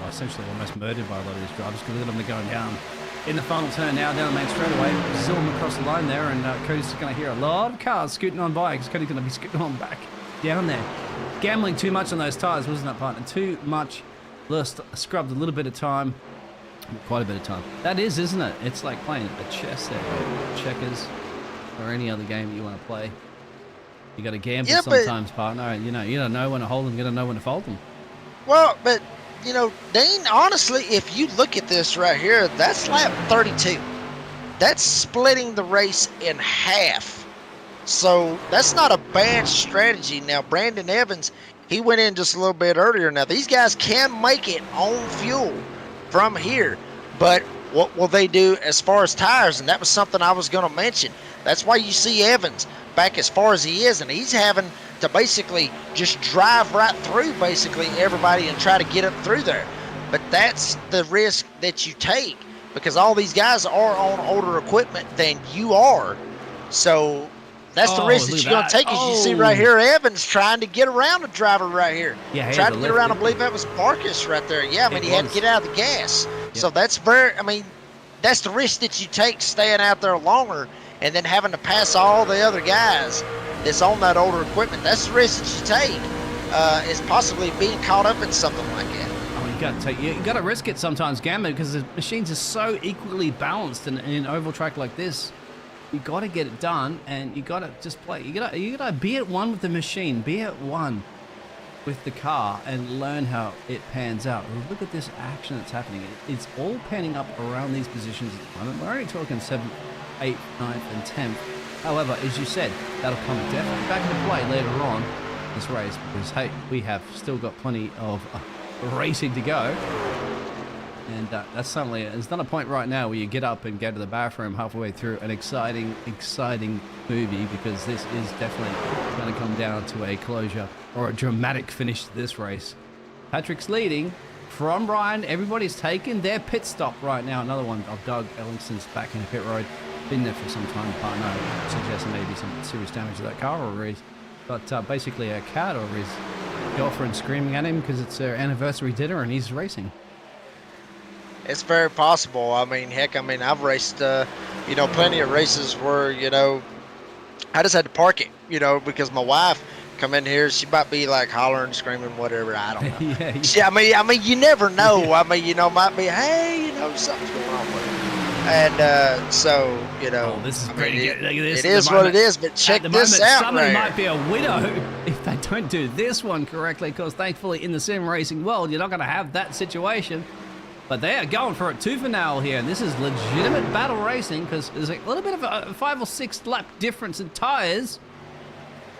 essentially almost murdered by a lot of these drivers because look at them going down in the final turn now, down the main straightaway. Zoom across the line there, and Cody's going to hear a lot of cars scooting on by because Cody's going to be scooting on back down there. Gambling too much on those tyres, wasn't that, partner? Too much. Scrubbed a little bit of time. Quite a bit of time. That is, isn't it? It's like playing a chess there, checkers, or any other game that you want to play. You got to gamble sometimes, partner. And, you don't know when to hold them. You got to know when to fold them. Well, but, Dean, honestly, if you look at this right here, that's lap 32. That's splitting the race in half. So that's not a bad strategy. Now, Brandon Evans, he went in just a little bit earlier. Now, these guys can make it on fuel from here. But what will they do as far as tires? And that was something I was going to mention. That's why you see Evans back as far as he is, and he's having to basically just drive right through basically everybody and try to get up through there. But that's the risk that you take because all these guys are on older equipment than you are. So that's the risk look that at you're going to take. As you see right here, Evans trying to get around a driver right here. Yeah, he tried had to the get around. I left, believe that was Marcus right there. Yeah, I mean, It he had was. to get out of the gas. So that's very, I mean, that's the risk that you take staying out there longer and then having to pass all the other guys that's on that older equipment. That's the risk that you take, is possibly being caught up in something like that. Oh, you got to risk it sometimes, Gambit, because the machines are so equally balanced in an oval track like this. You got to get it done, and you got to just play. You got to be at one with the machine, be at one with the car, and learn how it pans out. Look at this action that's happening. It's all panning up around these positions at the moment. We're only talking 7th, 8th, 9th, and 10th. However, as you said, that'll come definitely back into play later on this race, because hey, we have still got plenty of racing to go. And that's certainly, there's not a point right now where you get up and go to the bathroom halfway through an exciting movie, because this is definitely going to come down to a closure or a dramatic finish to this race. Patrick's leading from Ryan. Everybody's taken their pit stop right now. Another one of Doug Ellingston's back in the pit road. Been there for some time. Partner suggesting maybe some serious damage to that car, or he's got basically a cat, or his girlfriend screaming at him because it's their anniversary dinner and he's racing. It's very possible. I mean, heck, I mean, I've raced, plenty of races where, I just had to park it, because my wife come in here. She might be like hollering, screaming, whatever. I don't know. Yeah. I mean, you never know. I mean, might be, hey, something's going on with it. And this is pretty good. Look at this. It is what it is, but check this out. Somebody right might be a widow if they don't do this one correctly, because thankfully in the sim racing world, you're not going to have that situation. But they are going for it tooth and nail here, and this is legitimate battle racing, because there's a little bit of a 5 or 6 lap difference in tires,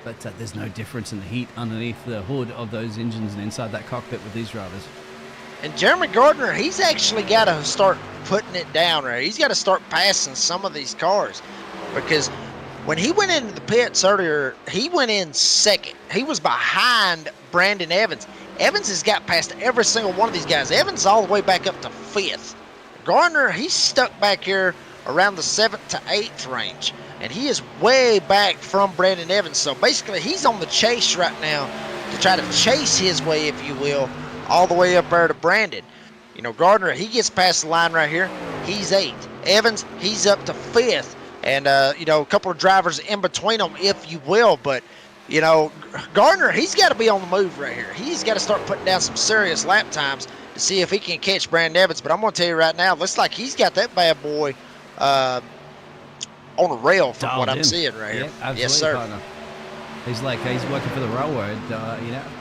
but there's no difference in the heat underneath the hood of those engines and inside that cockpit with these drivers. And Jeremy Gardner, he's actually got to start putting it down right. He's got to start passing some of these cars, because when he went into the pits earlier, he went in second. He was behind Brandon Evans. Evans has got past every single one of these guys. Evans is all the way back up to 5th. Gardner, he's stuck back here around the 7th to 8th range, and he is way back from Brandon Evans. So basically, he's on the chase right now to try to chase his way, if you will, all the way up there to Brandon. Gardner, he gets past the line right here. He's 8th. Evans, he's up to 5th. And, a couple of drivers in between them, if you will. But, Gardner, he's got to be on the move right here. He's got to start putting down some serious lap times to see if he can catch Brandon Evans. But I'm going to tell you right now, looks like he's got that bad boy on a rail from what I'm seeing right here. Absolutely, yes, sir. Partner. He's working for the railroad,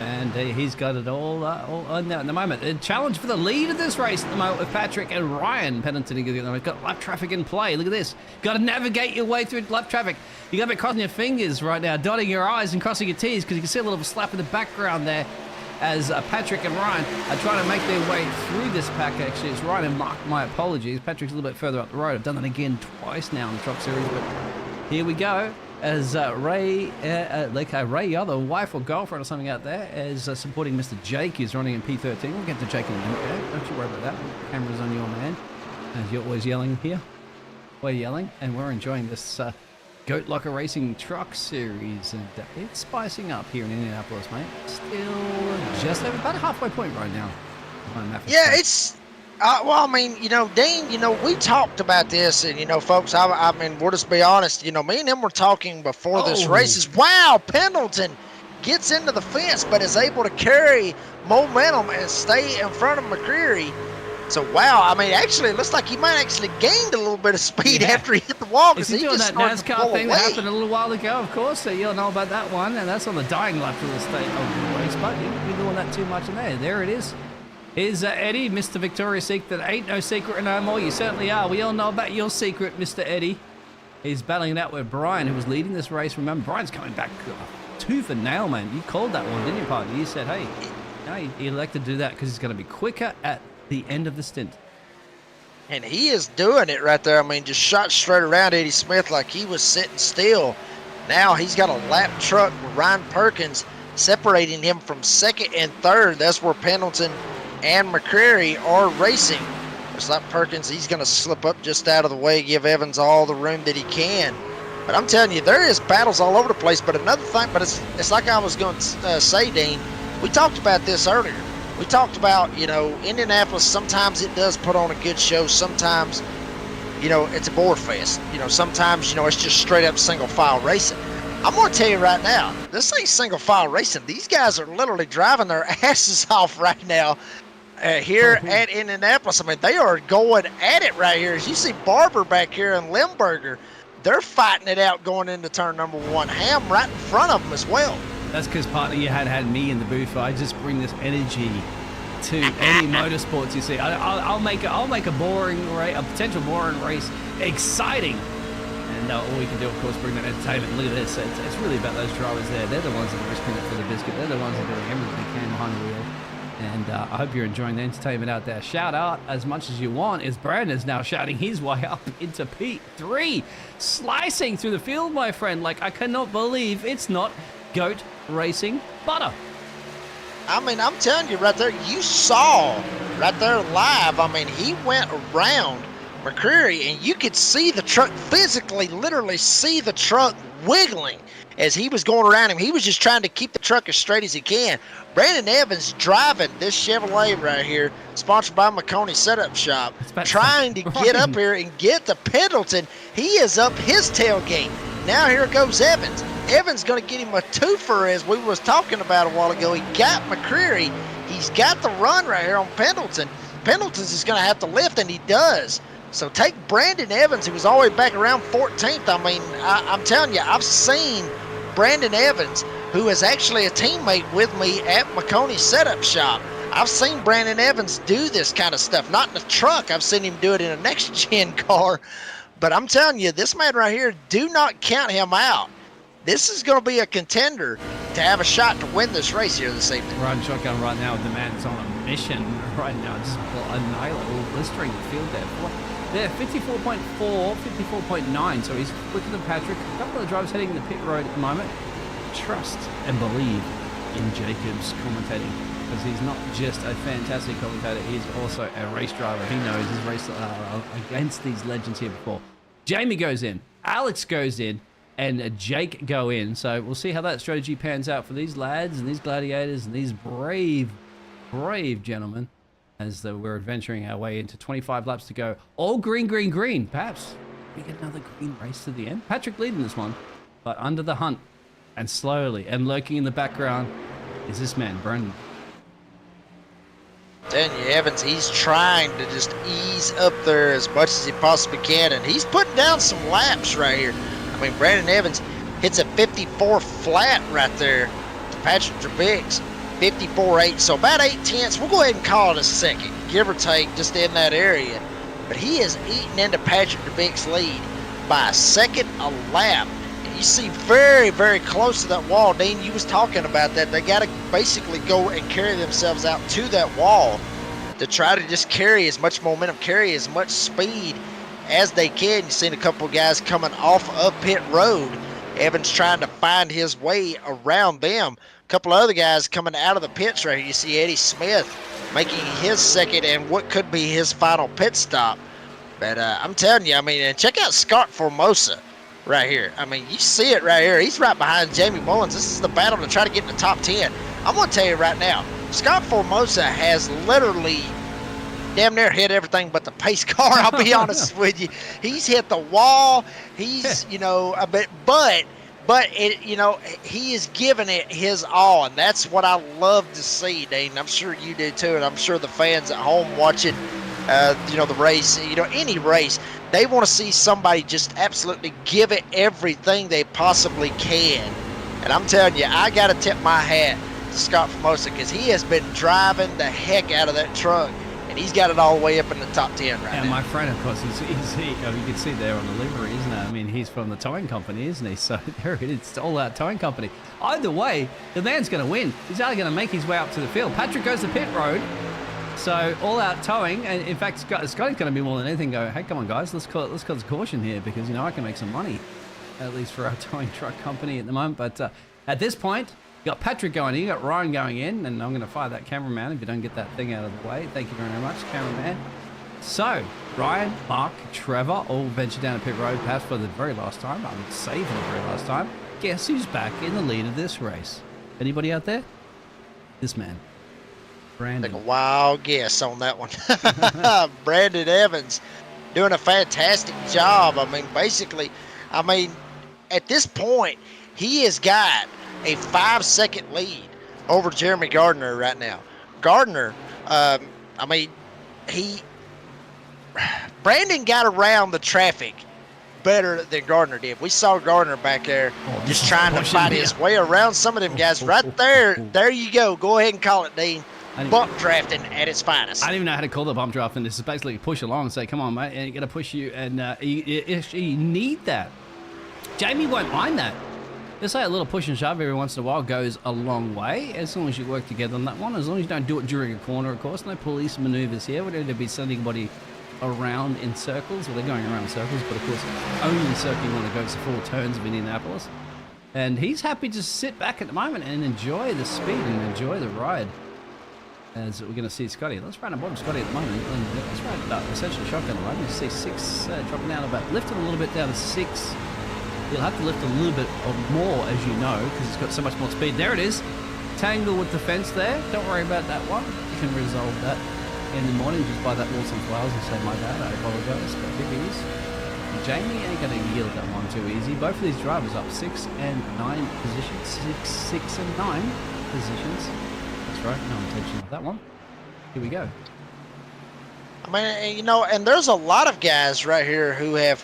and he's got it all on there at the moment. A challenge for the lead of this race at the moment with Patrick and Ryan Pennington. We've got lap traffic in play. Look at this. Got to navigate your way through lap traffic. You got to be crossing your fingers right now, dotting your I's and crossing your T's, because you can see a little slap in the background there as Patrick and Ryan are trying to make their way through this pack. Actually, it's Ryan and Mark. My apologies. Patrick's a little bit further up the road. I've done that again twice now in the Truck Series, but here we go. As Ray, Ray, other wife or girlfriend or something out there, is supporting Mr. Jake, who's running in P13. We'll get to Jake in a minute. Okay? Don't you worry about that. Camera's on your man. As you're always yelling here. We're yelling, and we're enjoying this Goat Locker Racing Truck Series. And it's spicing up here in Indianapolis, mate. Still just about a halfway point right now. Yeah, it's... well, I mean, Dean, we talked about this, and, folks, I mean, we'll just be honest, me and him were talking before this race is, wow, Pendleton gets into the fence, but is able to carry momentum and stay in front of McCreary. So, wow, I mean, actually, it looks like he might actually gained a little bit of speed after he hit the wall. Is he doing that NASCAR thing that happened a little while ago, of course, so you'll know about that one, and that's on the dying lap of the state of the race, but you won't be doing that too much in there. There it is. Here's Eddie, Mr. Victoria's Secret. That ain't no secret no more. You certainly are. We all know about your secret, Mr. Eddie. He's battling it out with Brian, who was leading this race. Remember, Brian's coming back tooth and nail, man. You called that one, didn't you, partner? You said, hey, no, he elected to do that because he's going to be quicker at the end of the stint. And he is doing it right there. I mean, just shot straight around Eddie Smith like he was sitting still. Now he's got a lap truck with Ryan Perkins separating him from second and third. That's where Pendleton and McCreary are racing. It's like Perkins, he's going to slip up just out of the way, give Evans all the room that he can. But I'm telling you, there is battles all over the place. But another thing, but it's like I was going to say, Dean, we talked about this earlier. We talked about, you know, Indianapolis, sometimes it does put on a good show. Sometimes, you know, it's a bore fest. You know, sometimes, you know, it's just straight up single file racing. I'm going to tell you right now, this ain't single file racing. These guys are literally driving their asses off right now here at Indianapolis. I mean, they are going at it right here. As you see Barber back here and Limburger, they're fighting it out going into turn number 1. Ham right in front of them as well. That's because partner you had me in the booth. I just bring this energy to any motorsports you see. I'll make a boring race, a potential boring race, exciting. And all we can do, of course, bring that entertainment. Look at this. It's really about those drivers there. They're the ones that are risking it for the biscuit. They're the ones that are doing everything they can behind the wheel. And I hope you're enjoying the entertainment out there. Shout out as much as you want, as Brandon's now shouting his way up into P3. Slicing through the field, my friend. Like, I cannot believe it's not goat racing butter. I mean, I'm telling you right there, you saw right there live. I mean, he went around McCreary, and you could see the truck physically, literally see the truck wiggling as he was going around him. He was just trying to keep the truck as straight as he can. Brandon Evans driving this Chevrolet right here, sponsored by McConey Setup Shop, trying to get up here and get to Pendleton. He is up his tailgate. Now here goes Evans. Evans going to get him a twofer, as we was talking about a while ago. He got McCreary. He's got the run right here on Pendleton. Pendleton's is going to have to lift, and he does. So take Brandon Evans, who was all the way back around 14th. I mean, I'm telling you, I've seen Brandon Evans, who is actually a teammate with me at McConey Setup Shop. I've seen Brandon Evans do this kind of stuff. Not in a truck. I've seen him do it in a next-gen car. But I'm telling you, this man right here, do not count him out. This is going to be a contender to have a shot to win this race here this evening. Riding shotgun right now. The man's on a mission right now. Just annihilate, blistering the field there. There, 54.4, 54.9. So he's quicker than Patrick. A couple of drivers heading in the pit road at the moment. Trust and believe in Jacob's commentating, because he's not just a fantastic commentator, he's also a race driver. He knows he's raced against these legends here before. Jamie goes in, Alex goes in, and Jake go in. So we'll see how that strategy pans out for these lads and these gladiators and these brave gentlemen as we're adventuring our way into 25 laps to go. All green, green, green. Perhaps we get another green race to the end. Patrick leading this one, but under the hunt and slowly and lurking in the background is this man, Brendan. Daniel Evans, he's trying to just ease up there as much as he possibly can, and he's putting down some laps right here. I mean, Brandon Evans hits a 54 flat right there to Patrick Trebek's 54.8, so about 8/10. We'll go ahead and call it a second, give or take, just in that area. But he is eating into Patrick Trebek's lead by a second a lap. And you see very, very close to that wall. Dean, you was talking about that. They got to basically go and carry themselves out to that wall to try to just carry as much momentum, carry as much speed as they can. You've seen a couple of guys coming off of pit road. Evans trying to find his way around them. A couple of other guys coming out of the pits right here. You see Eddie Smith making his second and what could be his final pit stop. But I'm telling you, I mean, and check out Scott Formosa right here. I mean, you see it right here. He's right behind Jamie Mullins. This is the battle to try to get in the top 10. I'm going to tell you right now, Scott Formosa has literally damn near hit everything but the pace car. I'll be honest with you. He's hit the wall. He's, you know, a bit, but it, you know, he is giving it his all, and that's what I love to see, Dean. I'm sure you do too, and I'm sure the fans at home watching, you know, the race, you know, any race, they want to see somebody just absolutely give it everything they possibly can. And I'm telling you, I got to tip my hat to Scott Formosa, because he has been driving the heck out of that truck. And he's got it all the way up in the top 10 right now. And my friend, of course, you can see there on the livery, isn't it? I mean, he's from the towing company, isn't he? So there it is, it's all out towing company. Either way, the man's going to win. He's either going to make his way up to the field. Patrick goes to pit road, so all out towing. And in fact, Scotty's going to be more than anything go, hey, come on, guys, let's call a caution here, because, you know, I can make some money, at least for our towing truck company at the moment. But at this point, you got Patrick going in, you got Ryan going in, and I'm going to fire that cameraman if you don't get that thing out of the way. Thank you very much, cameraman. So, Ryan, Mark, Trevor all venture down a pit road, perhaps for the very last time. I would say for the very last time. Guess who's back in the lead of this race? Anybody out there? This man. Brandon. Take a wild guess on that one. Brandon Evans doing a fantastic job. I mean, basically, at this point, he has got a 5-second lead over Jeremy Gardner right now. Gardner, Brandon got around the traffic better than Gardner did. We saw Gardner back there just trying to fight his way around some of them guys. Right there, there you go. Go ahead and call it, Dean. Bump drafting at its finest. I don't even know how to call the bump drafting. This is basically push along and say, come on, mate, and you got to push you, and you need that. Jamie won't mind that. They say a little push and shove every once in a while goes a long way, as long as you work together on that one, as long as you don't do it during a corner, of course. No police maneuvers here. We don't need to be sending anybody around in circles. Well, they're going around in circles, but of course, only circling when it goes to 4 turns of Indianapolis. And he's happy to sit back at the moment and enjoy the speed and enjoy the ride. As we're going to see Scotty. Let's run above Scotty at the moment. And let's ride essentially shotgun line. You see 6 dropping down about, lifting a little bit down to 6. He'll have to lift a little bit more, as you know, because it's got so much more speed. There it is. Tangle with the fence there. Don't worry about that one. You can resolve that in the morning. Just buy that wall some flowers and say, my bad, I apologize. But here he is. Jamie ain't going to yield that one too easy. Both of these drivers up 6 and 9 positions. 6 and 9 positions. That's right. No intention of that one. Here we go. I mean, you know, and there's a lot of guys right here who have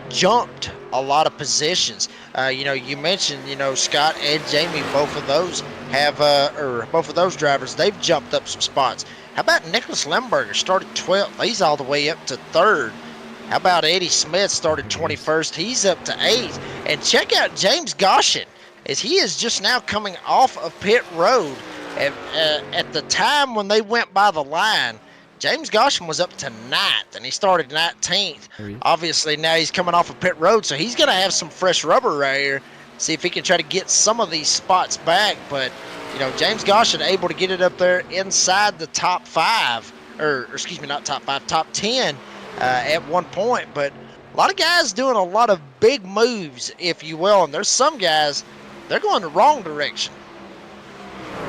jumped a lot of positions. You know, you mentioned, you know, Scott and Jamie, both of those have, or both of those drivers, they've jumped up some spots. How about Nicholas Lemberger started 12th? He's all the way up to 3rd. How about Eddie Smith started 21st? He's up to 8th. And check out James Goshen, as he is just now coming off of pit road. At the time when they went by the line, James Goshen was up to 9th, and he started 19th. Obviously, now he's coming off of pit road, so he's going to have some fresh rubber right here. See if he can try to get some of these spots back. But, you know, James Goshen able to get it up there inside the top 5, or excuse me, not top 5, top 10 at one point. But a lot of guys doing a lot of big moves, if you will, and there's some guys, they're going the wrong direction.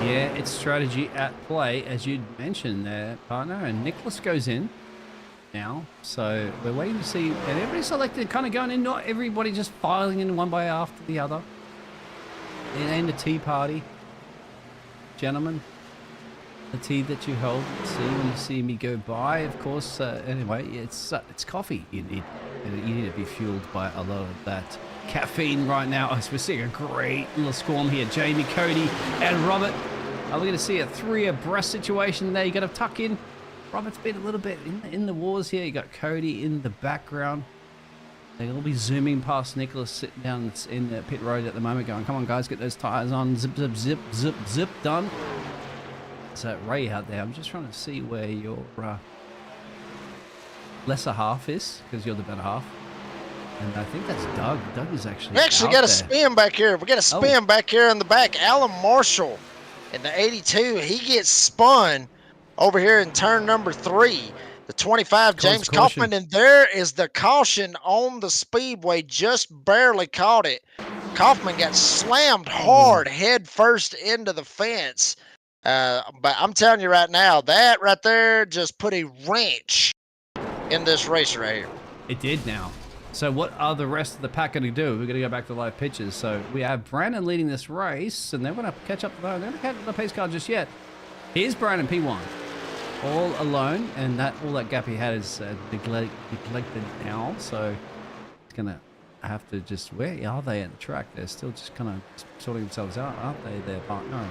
Yeah, it's strategy at play, as you mentioned there, partner. And Nicholas goes in now. So we're waiting to see. And everybody's selected, kind of going in, not everybody just filing in one by after the other. It ain't a tea party. Gentlemen, the tea that you hold, see when you see me go by, of course. Anyway, it's coffee you need. And you need to be fueled by a lot of that caffeine right now. As we're seeing a great little squam here. Jamie, Cody, and Robert. Are we going to see a 3 abreast situation there? You got to tuck in. Robert's been a little bit in the wars here. You got Cody in the background. They'll be zooming past Nicholas sitting down in the pit road at the moment going, come on guys, get those tires on. Zip, zip, zip, zip, zip, done. So Ray out there, I'm just trying to see where your lesser half is, because you're the better half. And I think that's Doug. Doug is actually We actually got a spin back here. We got a spin back here in the back. Alan Marshall in the 82. He gets spun over here in turn number 3. The 25, James Kaufman. And there is the caution on the Speedway. Just barely caught it. Kaufman got slammed hard head first into the fence. But I'm telling you right now, that right there just put a wrench in this race right here. It did now. So what are the rest of the pack going to do? We're going to go back to live pitches. So we have Brandon leading this race, and they're going to catch up. They're going to catch up the pace car just yet. Here's Brandon P1, all alone, and all that gap he had is neglected now. So it's going to have to just, where are they at the track? They're still just kind of sorting themselves out, aren't they? Their partner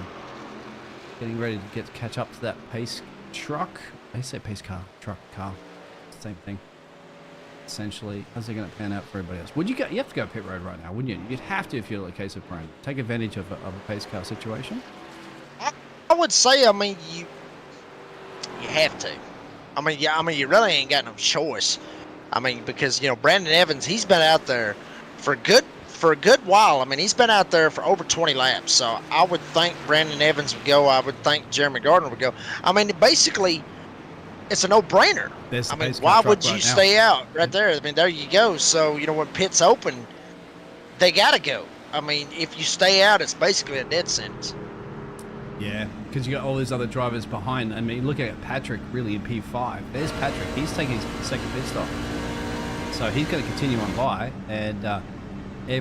getting ready to catch up to that pace truck. They say pace car, truck, car, same thing. Essentially, how's it going to pan out for everybody else? Would you go? You have to go pit road right now, wouldn't you? You'd have to if you're a case of Brandon. Take advantage of a pace car situation. I would say, I mean, you have to. I mean, you really ain't got no choice. I mean, because you know Brandon Evans, he's been out there for a good while. I mean, he's been out there for over 20 laps. So I would think Brandon Evans would go. I would think Jeremy Gardner would go. I mean, basically, it's a no-brainer. There's the I mean, pace car why truck would you right now. stay out right there? I mean, there you go. So, you know, when pits open, they got to go. I mean, if you stay out, it's basically a dead sentence. Yeah, because you got all these other drivers behind. I mean, look at Patrick really in P5. There's Patrick. He's taking his second pit stop. So he's going to continue on by. And,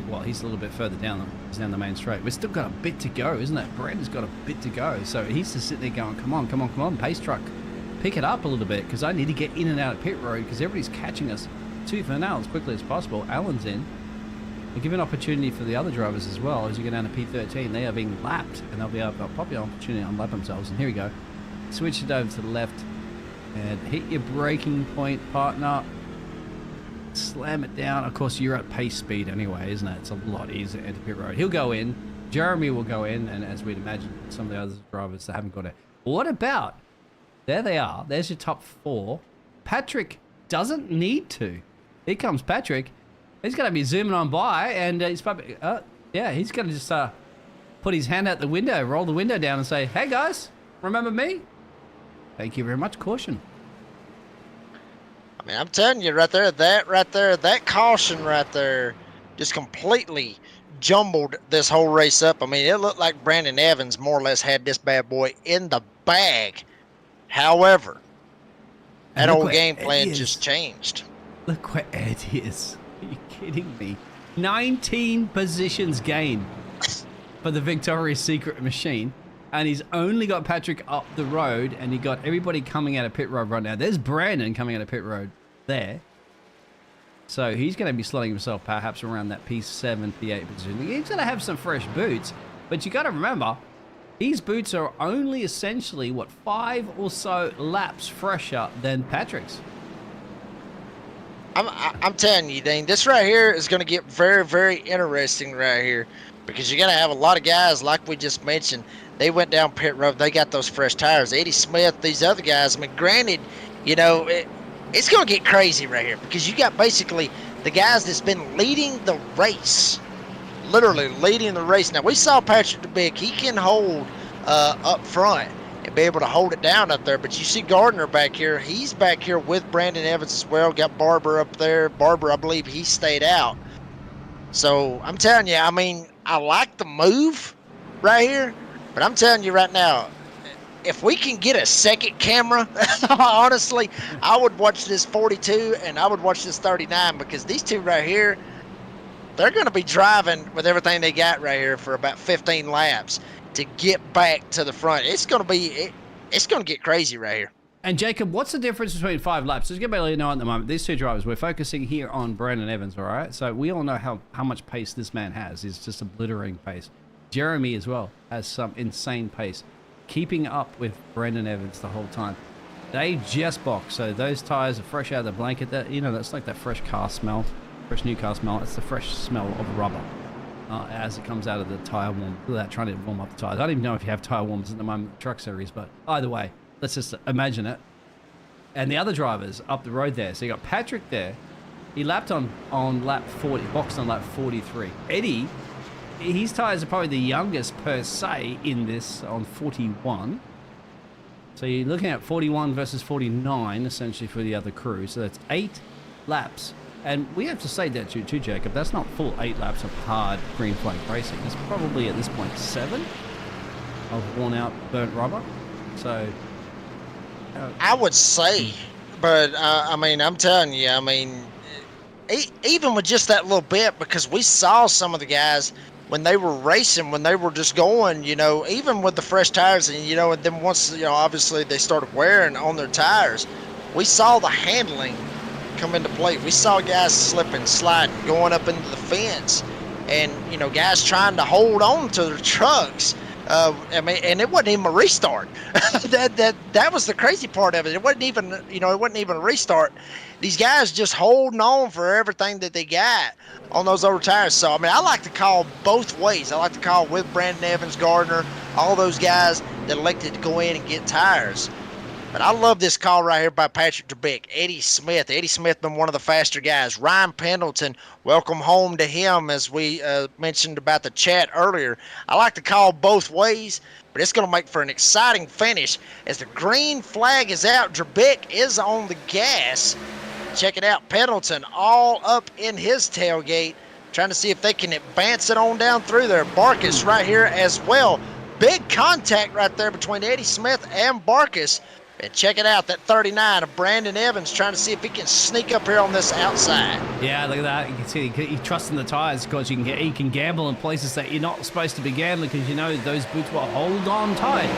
well, he's a little bit further down. He's down the main straight. We've still got a bit to go, isn't it? Brandon's got a bit to go. So he's just sitting there going, come on, come on, come on, pace truck. Pick it up a little bit because I need to get in and out of pit road because everybody's catching us tooth and nail as quickly as possible. Alan's in. We give an opportunity for the other drivers as well. As you go down to P13, they are being lapped and they'll be able to probably an opportunity to unlap themselves. And here we go. Switch it over to the left and hit your braking point, partner. Slam it down. Of course, you're at pace speed anyway, isn't it? It's a lot easier to enter pit road. He'll go in. Jeremy will go in. And as we'd imagine, some of the other drivers that haven't got it. What about... There they are. There's your top 4. Patrick doesn't need to. Here comes Patrick. He's going to be zooming on by, and he's probably... yeah, he's going to just put his hand out the window, roll the window down and say, hey, guys, remember me? Thank you very much. Caution. I mean, I'm telling you right there, that caution right there just completely jumbled this whole race up. I mean, it looked like Brandon Evans more or less had this bad boy in the bag. However, that whole game plan just changed. Look where Ed is. Are you kidding me? 19 positions gained for the Victoria's Secret machine. And he's only got Patrick up the road, and he got everybody coming out of pit road right now. There's Brandon coming out of pit road there. So he's going to be slotting himself perhaps around that P7, P8 position. He's going to have some fresh boots, but you got to remember, these boots are only essentially, 5 or so laps fresher than Patrick's. I'm telling you, Dean, this right here is going to get very, very interesting right here because you're going to have a lot of guys, like we just mentioned, they went down pit road, they got those fresh tires. Eddie Smith, these other guys, I mean, granted, you know, it's going to get crazy right here because you got basically the guys that's been leading the race, literally leading the race. Now, we saw Patrick DeBick, he can hold up front and be able to hold it down up there. But you see Gardner back here. He's back here with Brandon Evans as well. Got Barber up there. Barber, I believe he stayed out. So I'm telling you, I mean, I like the move right here. But I'm telling you right now, if we can get a second camera, honestly, I would watch this 42 and I would watch this 39 because these two right here, they're going to be driving with everything they got right here for about 15 laps to get back to the front. It's going to be, it's going to get crazy right here. And Jacob, what's the difference between 5 laps? Just get me to know at the moment. These two drivers, we're focusing here on Brandon Evans, all right? So we all know how much pace this man has. He's just obliterating pace. Jeremy as well has some insane pace, keeping up with Brandon Evans the whole time. They just boxed, so those tires are fresh out of the blanket. That, you know, that's like that fresh car smell, fresh new car smell. It's the fresh smell of rubber as it comes out of the tire warm. Look at that, trying to warm up the tires. I don't even know if you have tire warmers at the moment, the truck series, but either way, let's just imagine it. And the other drivers up the road there. So you got Patrick there. He lapped on lap 40, boxed on lap 43. Eddie, his tires are probably the youngest per se in this on 41. So you're looking at 41 versus 49 essentially for the other crew. So that's 8 laps. And we have to say that too, Jacob. That's not full 8 laps of hard green flag racing. It's probably at this point 7 of worn out burnt rubber. So I would say, but I mean, I'm telling you, I mean, even with just that little bit, because we saw some of the guys when they were racing, when they were just going, you know, even with the fresh tires, and you know, and then once, you know, obviously they started wearing on their tires, we saw the handling come into play. We saw guys slipping, sliding, going up into the fence, and you know, guys trying to hold on to their trucks. I mean, and it wasn't even a restart. that was the crazy part of it. It wasn't even, you know, it wasn't even a restart. These guys just holding on for everything that they got on those over tires. So I mean, I like to call both ways. I like to call with Brandon Evans, Gardner, all those guys that elected to go in and get tires. But I love this call right here by Patrick DeBick. Eddie Smith. Eddie Smith been one of the faster guys. Ryan Pendleton, welcome home to him, as we mentioned about the chat earlier. I like to call both ways, but it's going to make for an exciting finish. As the green flag is out, DeBick is on the gas. Check it out. Pendleton all up in his tailgate, trying to see if they can advance it on down through there. Barkus right here as well. Big contact right there between Eddie Smith and Barkus. And check it out, that 39 of Brandon Evans trying to see if he can sneak up here on this outside. Yeah, look at that. You can see he trusts in the tires because he can gamble in places that you're not supposed to be gambling, because you know those boots will hold on tight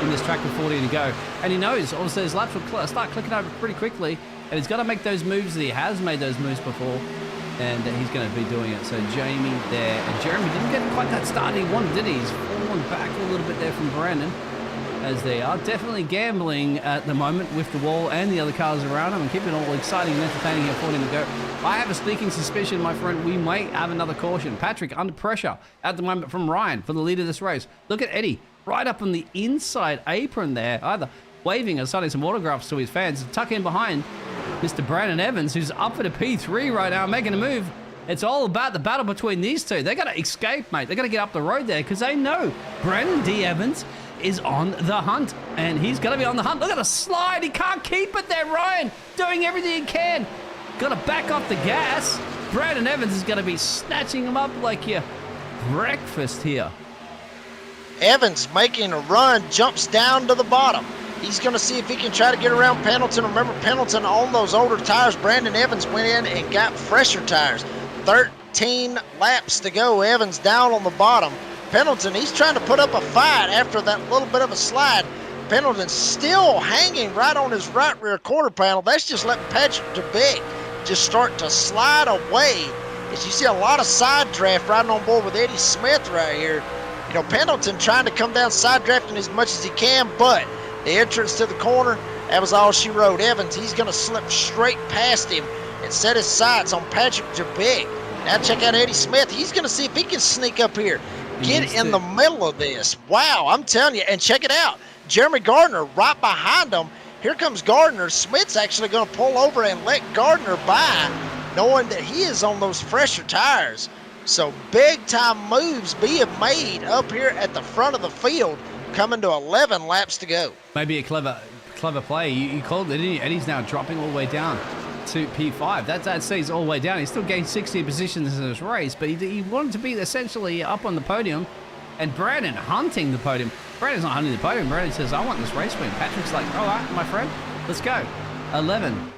in this track with 40 to go. And he knows also his laps will start clicking over pretty quickly, and he's got to make those moves that he has made those moves before, and he's going to be doing it. So Jamie there, and Jeremy didn't get quite that start he wanted, did he? He's fallen back a little bit there from Brandon, as they are definitely gambling at the moment with the wall and the other cars around them, and keeping it all exciting and entertaining here for him to go. I have a sneaking suspicion, my friend, we might have another caution. Patrick under pressure at the moment from Ryan for the lead of this race. Look at Eddie right up on the inside apron there, either waving or signing some autographs to his fans. Tuck in behind Mr. Brandon Evans, who's up for the P3 right now, making a move. It's all about the battle between these two. They got to escape, mate. They got to get up the road there, because they know Brandon D. Evans is on the hunt, and he's going to be on the hunt. Look at the slide. He can't keep it there. Ryan doing everything he can. Got to back off the gas. Brandon Evans is going to be snatching him up like your breakfast here. Evans making a run, jumps down to the bottom. He's going to see if he can try to get around Pendleton. Remember, Pendleton on those older tires. Brandon Evans went in and got fresher tires. 13 laps to go. Evans down on the bottom. Pendleton, he's trying to put up a fight after that little bit of a slide. Pendleton still hanging right on his right rear quarter panel. That's just letting Patrick DeBick just start to slide away. As you see a lot of side draft riding on board with Eddie Smith right here. You know, Pendleton trying to come down side drafting as much as he can, but the entrance to the corner, that was all she wrote. Evans, he's going to slip straight past him and set his sights on Patrick DeBick. Now check out Eddie Smith. He's going to see if he can sneak up here. Get in the middle of this. Wow, I'm telling you. And check it out. Jeremy Gardner right behind him. Here comes Gardner. Smith's actually going to pull over and let Gardner by, knowing that he is on those fresher tires. So big-time moves being made up here at the front of the field, coming to 11 laps to go. Maybe a clever play. You called it, didn't you? Eddie's now dropping all the way down to P5. That sees all the way down. He still gained 60 positions in this race, but he wanted to be essentially up on the podium, and Brandon hunting the podium. Brandon's not hunting the podium. Brandon says, I want this race win. Patrick's like, all right, my friend, let's go. 11.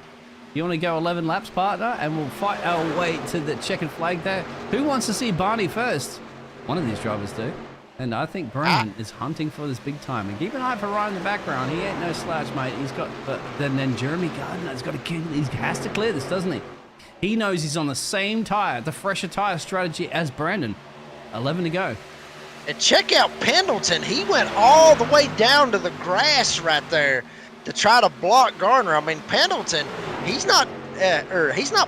You want to go 11 laps, partner? And we'll fight our way to the checkered flag there. Who wants to see Barney first? One of these drivers do. And I think Brandon is hunting for this big time. And keep an eye for Ryan in the background. He ain't no slouch, mate. He's got, but then Jeremy Gardner's got to, he has to clear this, doesn't he? He knows he's on the same tire, the fresher tire strategy as Brandon. 11 to go. And check out Pendleton. He went all the way down to the grass right there to try to block Gardner. I mean, Pendleton, he's not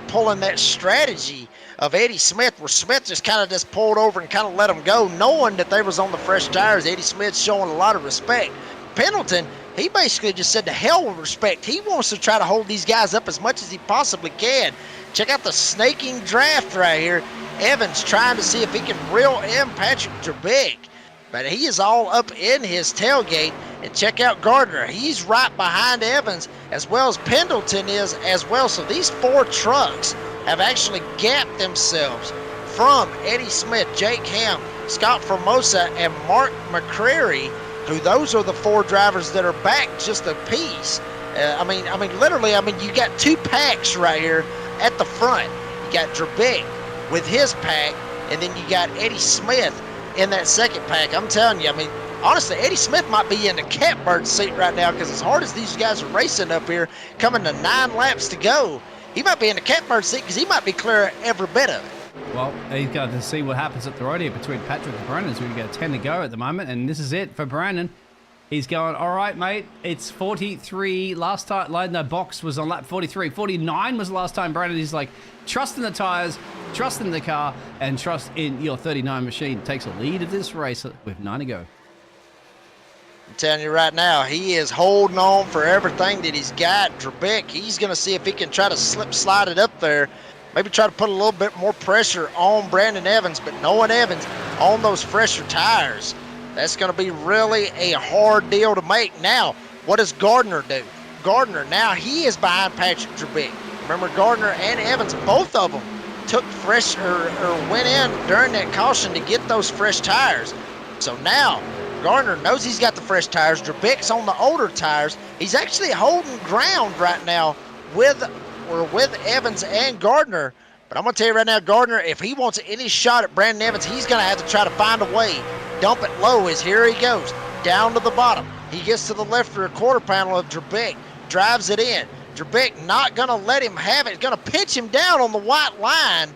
pulling that strategy of Eddie Smith, where Smith just kind of just pulled over and kind of let him go, knowing that they was on the fresh tires. Eddie Smith showing a lot of respect. Pendleton, he basically just said to hell with respect. He wants to try to hold these guys up as much as he possibly can. Check out the snaking draft right here. Evans trying to see if he can reel in Patrick DeBick, but he is all up in his tailgate. And check out Gardner. He's right behind Evans, as well as Pendleton is as well. So these four trucks have actually gapped themselves from Eddie Smith, Jake Ham, Scott Formosa, and Mark McCreary, who those are the four drivers that are back just a piece. Literally, you got two packs right here at the front. You got DeBick with his pack, and then you got Eddie Smith in that second pack. I'm telling you, honestly, Eddie Smith might be in the catbird seat right now, because as hard as these guys are racing up here, coming to 9 laps to go, he might be in the catbird seat because he might be clear every bit of it. Well, he's got to see what happens at the road here between Patrick and Brandon. So we've got 10 to go at the moment, and this is it for Brandon. He's going, all right, mate, it's 43. Last time, no, box was on lap 43. 49 was the last time, Brandon. He's like, trust in the tires, trust in the car, and trust in your 39 machine. Takes a lead of this race with 9 to go. I'm telling you right now, he is holding on for everything that he's got. Drabik, he's going to see if he can try to slide it up there. Maybe try to put a little bit more pressure on Brandon Evans, but knowing Evans on those fresher tires, that's going to be really a hard deal to make. Now, what does Gardner do? Gardner, now he is behind Patrick Drabik. Remember, Gardner and Evans, both of them took fresh or went in during that caution to get those fresh tires. So now Gardner knows he's got the fresh tires. Drabik's on the older tires. He's actually holding ground right now with Evans and Gardner. But I'm going to tell you right now, Gardner, if he wants any shot at Brandon Evans, he's going to have to try to find a way. Dump it low as here he goes, down to the bottom. He gets to the left rear quarter panel of Drabik, drives it in. Drabik not going to let him have it. Going to pitch him down on the white line.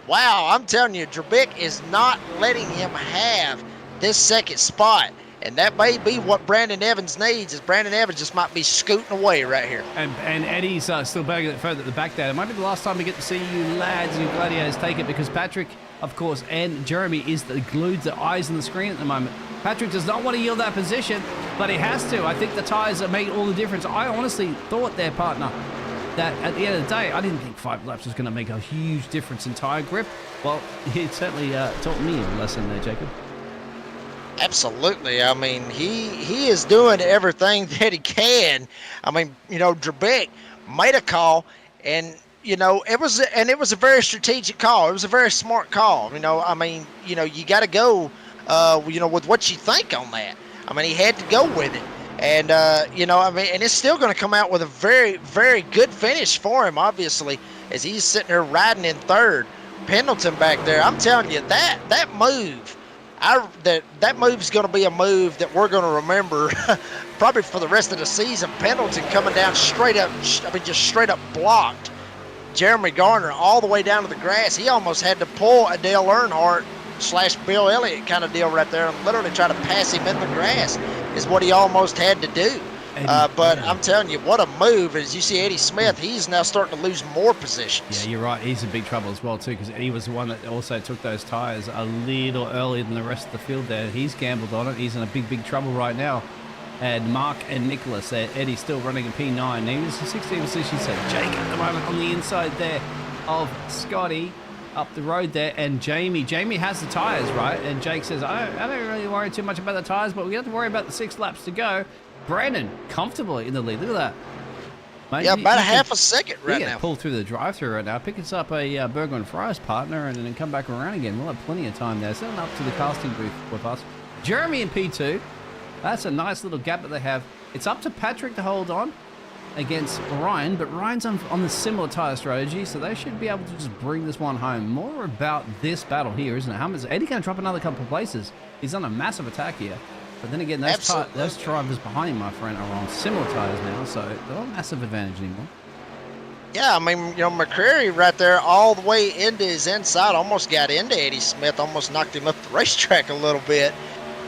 Wow, I'm telling you, Drabik is not letting him have this second spot. And that may be what Brandon Evans needs, is Brandon Evans just might be scooting away right here. And Eddie's still bagging it further at the back there. It might be the last time we get to see you lads, you gladiators, take it, because Patrick, of course, and Jeremy is the glued the eyes on the screen at the moment. Patrick does not want to yield that position, but he has to. I think the tyres that make all the difference. I honestly thought their partner that at the end of the day, I didn't think 5 laps was going to make a huge difference in tyre grip. Well, it certainly taught me a lesson there, Jacob. Absolutely. I mean, he is doing everything that he can. I mean, you know, Drabik made a call, and you know, it was a very strategic call. It was a very smart call. You know, I mean, you know, you got to go, you know, with what you think on that. I mean, he had to go with it, and you know, I mean, and it's still going to come out with a very, very good finish for him, obviously, as he's sitting there riding in third. Pendleton back there, I'm telling you, that move. That move is going to be a move that we're going to remember probably for the rest of the season. Pendleton coming down straight up, I mean, just straight up blocked Jeremy Gardner all the way down to the grass. He almost had to pull a Dale Earnhardt / Bill Elliott kind of deal right there and literally try to pass him in the grass is what he almost had to do. But I'm telling you, what a move. As you see Eddie Smith, he's now starting to lose more positions. Yeah, you're right. He's in big trouble as well, too, because Eddie was the one that also took those tyres a little earlier than the rest of the field there. He's gambled on it. He's in a big, big trouble right now. And Mark and Nicholas, Eddie's still running a P9. He was in 16th position, so Jake at the moment on the inside there of Scotty up the road there. And Jamie has the tyres, right? And Jake says, I don't really worry too much about the tyres, but we have to worry about the 6 laps to go. Brandon, comfortably in the lead. Look at that. Mate, yeah, about a half a second right now. Pull through the drive-through right now. Pick us up a burger and fries partner and then come back around again. We'll have plenty of time there. Send up to the casting booth with us. Jeremy in P2. That's a nice little gap that they have. It's up to Patrick to hold on against Ryan, but Ryan's on the similar tyre strategy, so they should be able to just bring this one home. More about this battle here, isn't it? How much is Eddie going to drop another couple of places? He's on a massive attack here. But then again, those drivers behind him, my friend, are on similar tyres now, so they're not a massive advantage anymore. Yeah, I mean, you know, McCreary right there all the way into his inside, almost got into Eddie Smith, almost knocked him up the racetrack a little bit.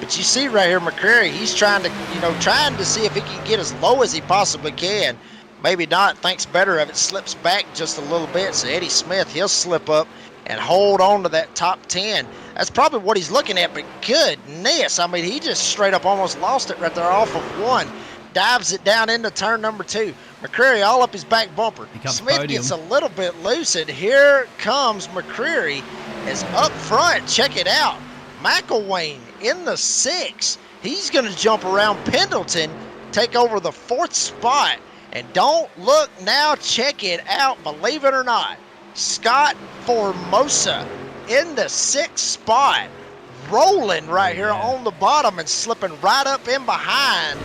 But you see right here, McCreary, he's trying to see if he can get as low as he possibly can. Maybe not, thinks better of it, slips back just a little bit. So Eddie Smith, he'll slip up and hold on to that top 10. That's probably what he's looking at, but goodness, I mean, he just straight up almost lost it right there off of 1. Dives it down into turn number 2. McCreary all up his back bumper. Smith podium. Gets a little bit loose, and here comes McCreary is up front. Check it out. McElwain in the 6. He's going to jump around Pendleton, take over the 4th spot. And don't look now, check it out, believe it or not. Scott Formosa in the 6th spot, rolling right here on the bottom and slipping right up in behind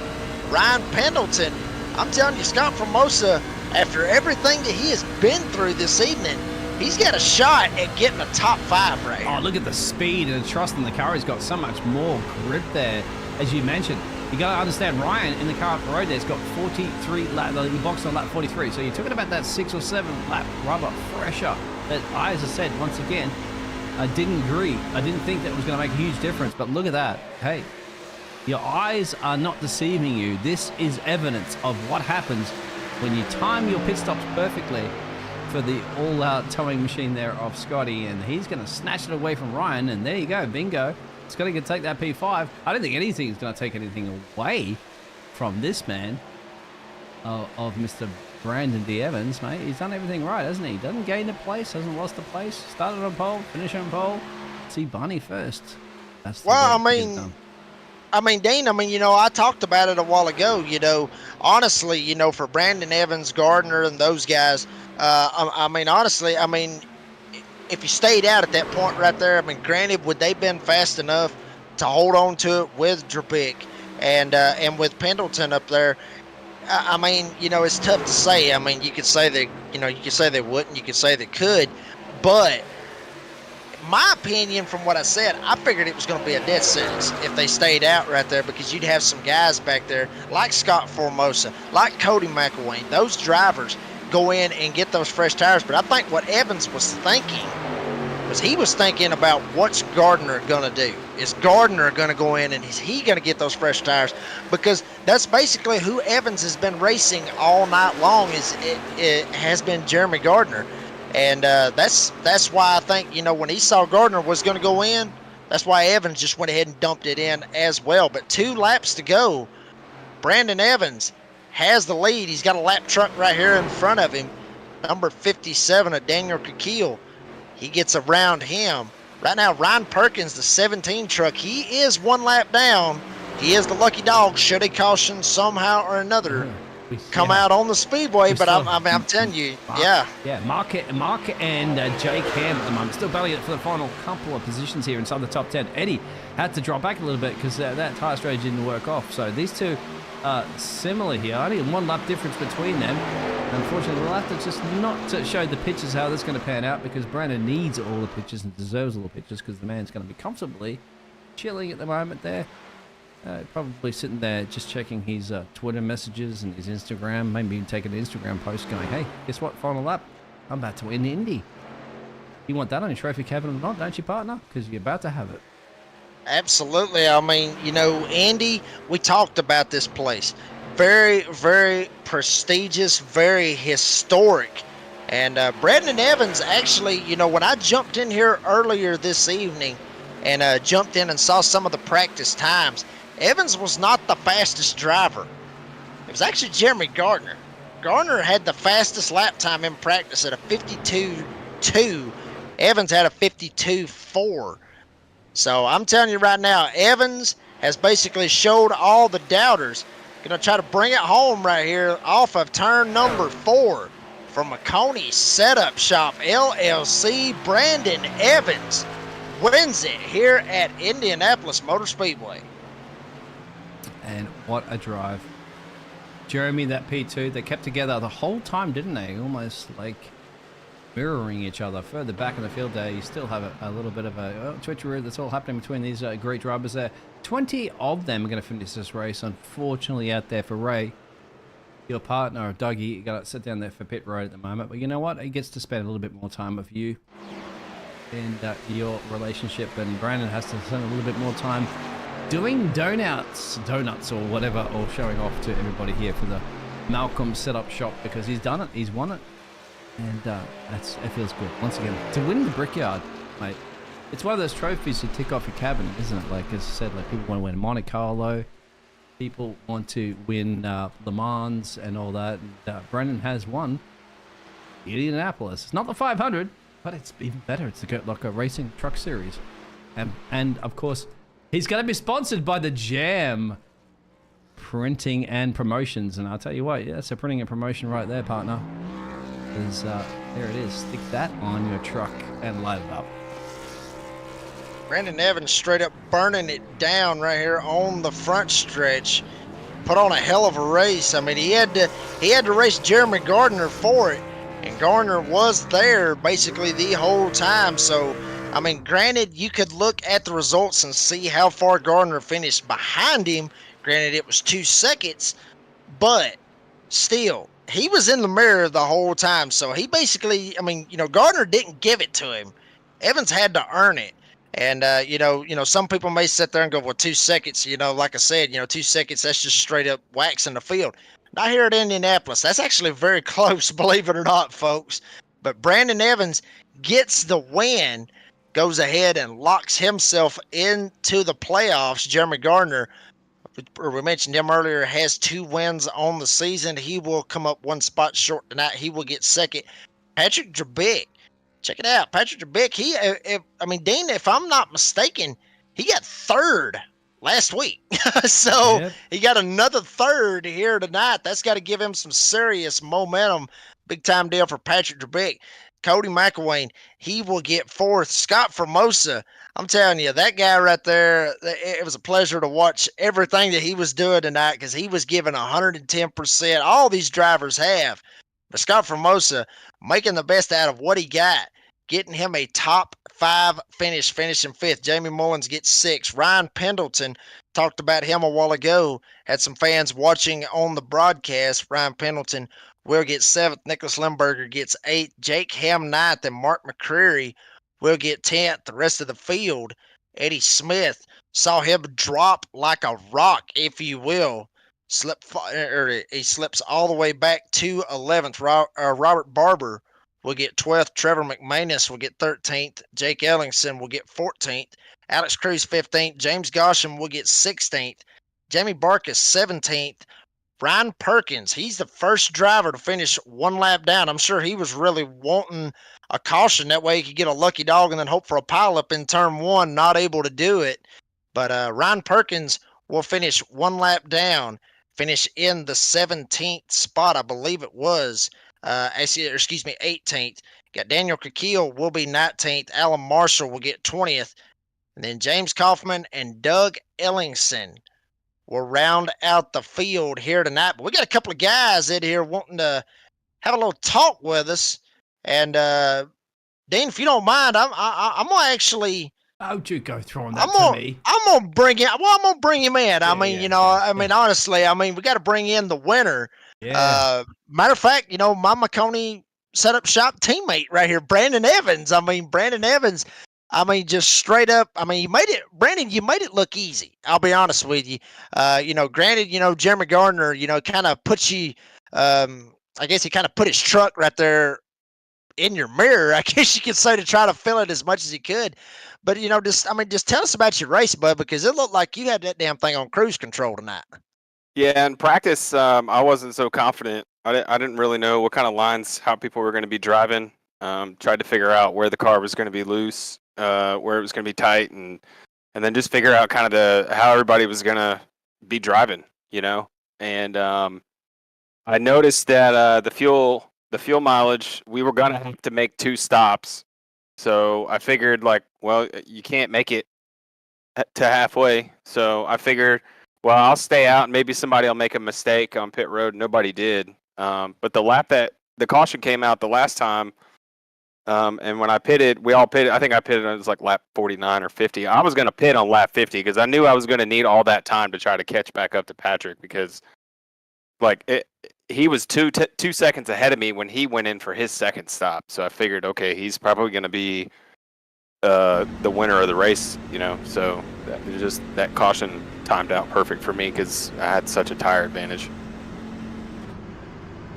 Ryan Pendleton. I'm telling you, Scott Formosa, after everything that he has been through this evening, he's got a shot at getting a top 5 right here. Oh, look at the speed and the trust in the car. He's got so much more grip there, as you mentioned. You got to understand, Ryan in the car up the road there's got 43 laps. He boxed on lap 43. So you're talking about that 6 or 7 lap rubber pressure that I, as I said, once again, I didn't agree. I didn't think that was going to make a huge difference. But look at that. Hey, your eyes are not deceiving you. This is evidence of what happens when you time your pit stops perfectly for the all-out towing machine there of Scotty. And he's going to snatch it away from Ryan. And there you go. Bingo. It's going to take that P5. I don't think anything is going to take anything away from this man of Mr. Brandon D. Evans, mate. He's done everything right, hasn't he? Doesn't gain the place, hasn't lost the place. Started on pole, finished on pole. See Bunny first. That's the Well, way it's done. Dean, I talked about it a while ago, honestly, for Brandon Evans, Gardner, and those guys, honestly, if you stayed out at that point right there, granted, would they been fast enough to hold on to it with Drabick and with Pendleton up there? It's tough to say. You could say they, you could say they wouldn't, you could say they could, but my opinion, from what I said, I figured it was going to be a death sentence if they stayed out right there, because you'd have some guys back there like Scott Formosa, like Cody McElwain. Those drivers go in and get those fresh tires. But I think what Evans was thinking was he was thinking about what's Gardner going to do. Is Gardner going to go in and is he going to get those fresh tires? Because that's basically who Evans has been racing all night long. It has been Jeremy Gardner. And that's why I think, when he saw Gardner was going to go in, that's why Evans just went ahead and dumped it in as well. But 2 laps to go. Brandon Evans has the lead. He's got a lap truck right here in front of him, number 57 of Daniel Kikil. He gets around him. Right now, Ryan Perkins, the 17 truck, he is 1 lap down. He is the lucky dog, should he caution somehow or another. Come out on the Speedway, but I'm telling you, yeah. Mark and Jake Ham at the moment still battling it for the final couple of positions here inside the top 10. Eddie had to drop back a little bit because that tire strategy didn't work off. So these two are similar here. Only 1 lap difference between them. Unfortunately, we'll have to just not to show the pictures how this is going to pan out, because Brandon needs all the pictures and deserves all the pictures, because the man's going to be comfortably chilling at the moment there. Probably sitting there just checking his Twitter messages and his Instagram, maybe even taking an Instagram post going, hey, guess what, final lap, I'm about to win the Indy. You want that on your trophy cabinet or not, don't you, partner? Because you're about to have it. Absolutely. Andy, we talked about this place. Very, very prestigious, very historic. And Brandon Evans, actually, when I jumped in here earlier this evening and jumped in and saw some of the practice times, Evans was not the fastest driver. It was actually Jeremy Gardner. Gardner had the fastest lap time in practice at a 52.2. Evans had a 52.4. So I'm telling you right now, Evans has basically showed all the doubters. Going to try to bring it home right here off of turn number 4 from McConey Setup Shop LLC. Brandon Evans wins it here at Indianapolis Motor Speedway. And what a drive. Jeremy, that P2, they kept together the whole time, didn't they? Almost like mirroring each other. Further back in the field there, you still have a little bit of a twitchery that's all happening between these great drivers there. 20 of them are going to finish this race. Unfortunately, out there for Ray, your partner, Dougie, got to sit down there for pit road at the moment. But you know what? He gets to spend a little bit more time with you and your relationship. And Brandon has to spend a little bit more time doing donuts or whatever, or showing off to everybody here for the Malcolm Setup Shop, because he's done it, he's won it, and it feels good. Once again, to win the Brickyard, mate, it's one of those trophies you tick off your cabinet, isn't it? Like, as I said, like, people want to win Monte Carlo, people want to win Le Mans and all that, and Brendan has won Indianapolis. It's not the 500, but it's even better. It's the like a racing truck series, and of course, he's going to be sponsored by the Jam Printing and Promotions. And I'll tell you what, yeah, that's a printing and promotion right there, partner. There it is. Stick that on your truck and light it up. Brandon Evans straight up burning it down right here on the front stretch. Put on a hell of a race. He had to race Jeremy Gardner for it. And Gardner was there basically the whole time. So, granted, you could look at the results and see how far Gardner finished behind him. Granted, it was 2 seconds, but still, he was in the mirror the whole time. So he basically, Gardner didn't give it to him. Evans had to earn it. And, some people may sit there and go, well, 2 seconds, like I said, 2 seconds, that's just straight up waxing the field. Not here at Indianapolis. That's actually very close, believe it or not, folks. But Brandon Evans gets the win. goes ahead and locks himself into the playoffs. Jeremy Gardner, we mentioned him earlier, has 2 wins on the season. He will come up 1 spot short tonight. He will get second. Patrick Drabick, check it out. Patrick Drabick, Dean, if I'm not mistaken, he got 3rd last week. So Yep. he got another 3rd here tonight. That's got to give him some serious momentum. Big time deal for Patrick Drabick. Cody McElwain, he will get 4th. Scott Formosa, I'm telling you, that guy right there, it was a pleasure to watch everything that he was doing tonight because he was giving 110%. All these drivers have. But Scott Formosa making the best out of what he got, getting him a top 5 finish, finishing 5th. Jamie Mullins gets 6th. Ryan Pendleton, talked about him a while ago, had some fans watching on the broadcast. Ryan Pendleton will get 7th. Nicholas Limburger gets 8th. Jake Ham 9th, and Mark McCreary will get 10th. The rest of the field, Eddie Smith, saw him drop like a rock, if you will. He slips all the way back to 11th. Robert Barber will get 12th. Trevor McManus will get 13th. Jake Ellingson will get 14th. Alex Cruz 15th. James Gosham will get 16th. Jamie Barkus 17th. Ryan Perkins, he's the first driver to finish 1 lap down. I'm sure he was really wanting a caution. That way he could get a lucky dog and then hope for a pileup in turn 1. Not able to do it. But Ryan Perkins will finish 1 lap down, finish in the 17th spot, I believe it was. 18th. Got Daniel Kikil will be 19th. Alan Marshall will get 20th. And then James Kaufman and Doug Ellingson will round out the field here tonight. But we got a couple of guys in here wanting to have a little talk with us. And Dean, if you don't mind, I'm gonna actually. How'd you go throwing that to me? I'm gonna bring him. Well, I'm gonna bring him in. Honestly, we got to bring in the winner. Yeah. Matter of fact, my Maconi setup shop teammate right here, Brandon Evans. Brandon Evans. Just straight up. You made it, Brandon. You made it look easy. I'll be honest with you. Granted, Jeremy Gardner, kind of put you. I guess he kind of put his truck right there in your mirror, I guess you could say, to try to fill it as much as he could. But just tell us about your race, bud, because it looked like you had that damn thing on cruise control tonight. Yeah, in practice, I wasn't so confident. I didn't really know what kind of lines, how people were going to be driving. Tried to figure out where the car was going to be loose, where it was going to be tight, and then just figure out kind of how everybody was going to be driving, And I noticed that the fuel mileage, we were going to have to make 2 stops. So I figured, you can't make it to halfway. So I figured, I'll stay out and maybe somebody will make a mistake on pit road. Nobody did. But the lap that the caution came out the last time, and when I pitted, we all pitted. I think I pitted, it was like lap 49 or 50. I was going to pit on lap 50 because I knew I was going to need all that time to try to catch back up to Patrick because, he was 2 seconds ahead of me when he went in for his second stop. So I figured, okay, he's probably going to be the winner of the race, So that caution timed out perfect for me because I had such a tire advantage.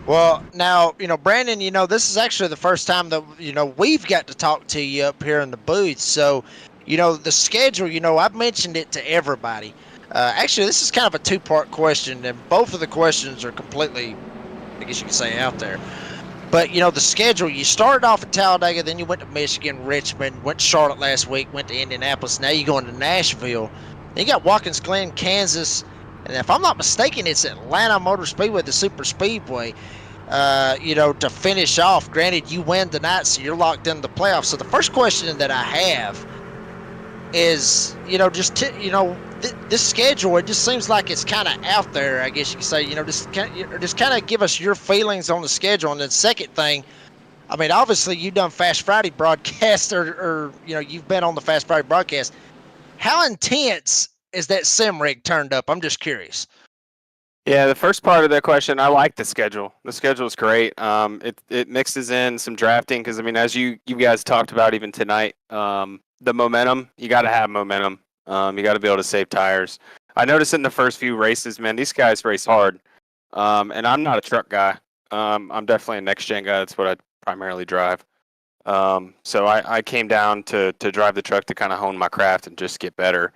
Well, now, Brandon, this is actually the first time that, we've got to talk to you up here in the booth. So, the schedule, I've mentioned it to everybody. Actually, this is kind of a 2-part question, and both of the questions are completely, I guess you could say, out there. But, the schedule, you started off at Talladega, then you went to Michigan, Richmond, went to Charlotte last week, went to Indianapolis. Now you're going to Nashville. Then you got Watkins Glen, Kansas, and if I'm not mistaken, it's Atlanta Motor Speedway, the Super Speedway, to finish off. Granted, you win tonight, so you're locked into the playoffs. So the first question that I have is, this schedule, it just seems like it's kind of out there, I guess you could say. Just kind of give us your feelings on the schedule. And then second thing, obviously you've done Fast Friday broadcast or you've been on the Fast Friday broadcast. How intense is that sim rig turned up? I'm just curious. Yeah, the first part of that question, I like the schedule. The schedule is great. It mixes in some drafting because, as you guys talked about even tonight, the momentum, you got to have momentum. You got to be able to save tires. I noticed in the first few races, man, these guys race hard. And I'm not a truck guy. I'm definitely a next-gen guy. That's what I primarily drive. So I came down to drive the truck to kind of hone my craft and just get better.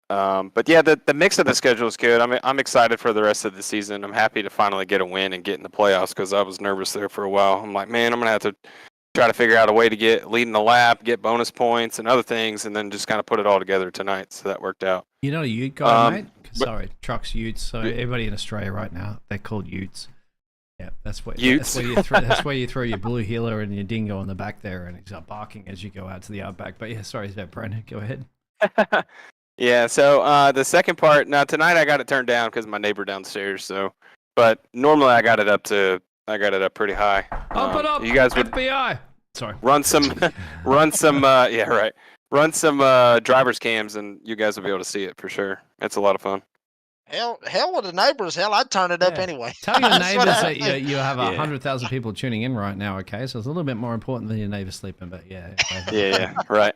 But yeah, the mix of the schedule is good. I'm excited for the rest of the season. I'm happy to finally get a win and get in the playoffs because I was nervous there for a while. I'm like, man, I'm gonna have to try to figure out a way to get leading the lap, get bonus points and other things, and then just kind of put it all together tonight. So that worked out. You're not a Ute guy, Um, mate? Sorry, trucks, Utes. So everybody in Australia right now, they're called Utes. Yeah, that's what. Utes. That's where you throw your blue heeler and your dingo in the back there, and he's barking as you go out to the outback. But yeah, sorry, Brandon, go ahead. Yeah, so the second part, now tonight I got it turned down because my neighbor downstairs. So, but normally I got it up pretty high. Up and up, You guys would FBI. Sorry. run some, yeah, right. Run some driver's cams, and you guys will be able to see it for sure. It's a lot of fun. Hell with the neighbors. Hell, I'd turn it up Yeah. anyway. Tell your That's what neighbors I that think. you have Yeah. 100,000 people tuning in right now. Okay, so it's a little bit more important than your neighbors sleeping. But yeah. Yeah, right.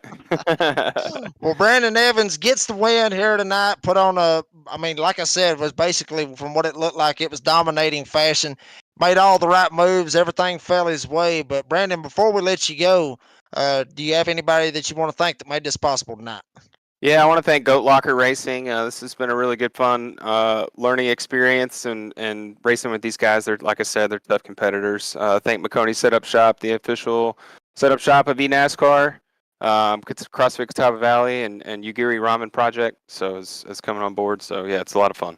Well, Brandon Evans gets the win here tonight. Put on like I said, it was basically from what it looked like, it was dominating fashion. Made all the right moves. Everything fell his way. But Brandon, before we let you go, do you have anybody that you want to thank that made this possible tonight? Yeah, I want to thank Goat Locker Racing. This has been a really good fun learning experience and racing with these guys. They're, like I said, they're tough competitors. Thank McConey Setup Shop, the official setup shop of eNASCAR, CrossFit Catawba Valley, and Ugiri Ramen Project. So is coming on board. So yeah, it's a lot of fun.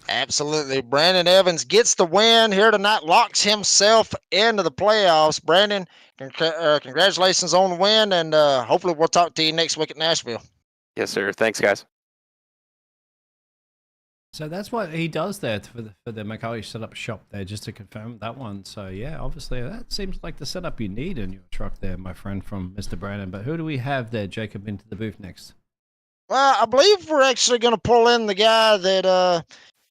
Absolutely. Brandon Evans gets the win here tonight, locks himself into the playoffs. Brandon, congratulations on the win, and hopefully we'll talk to you next week at Nashville. Yes, sir. Thanks, guys. So that's what he does there for the McCauley setup shop there, just to confirm that one. So yeah, obviously that seems like the setup you need in your truck there, my friend, from Mr. Brandon. But who do we have there, Jacob, into the booth next? Well, I believe we're actually going to pull in the guy that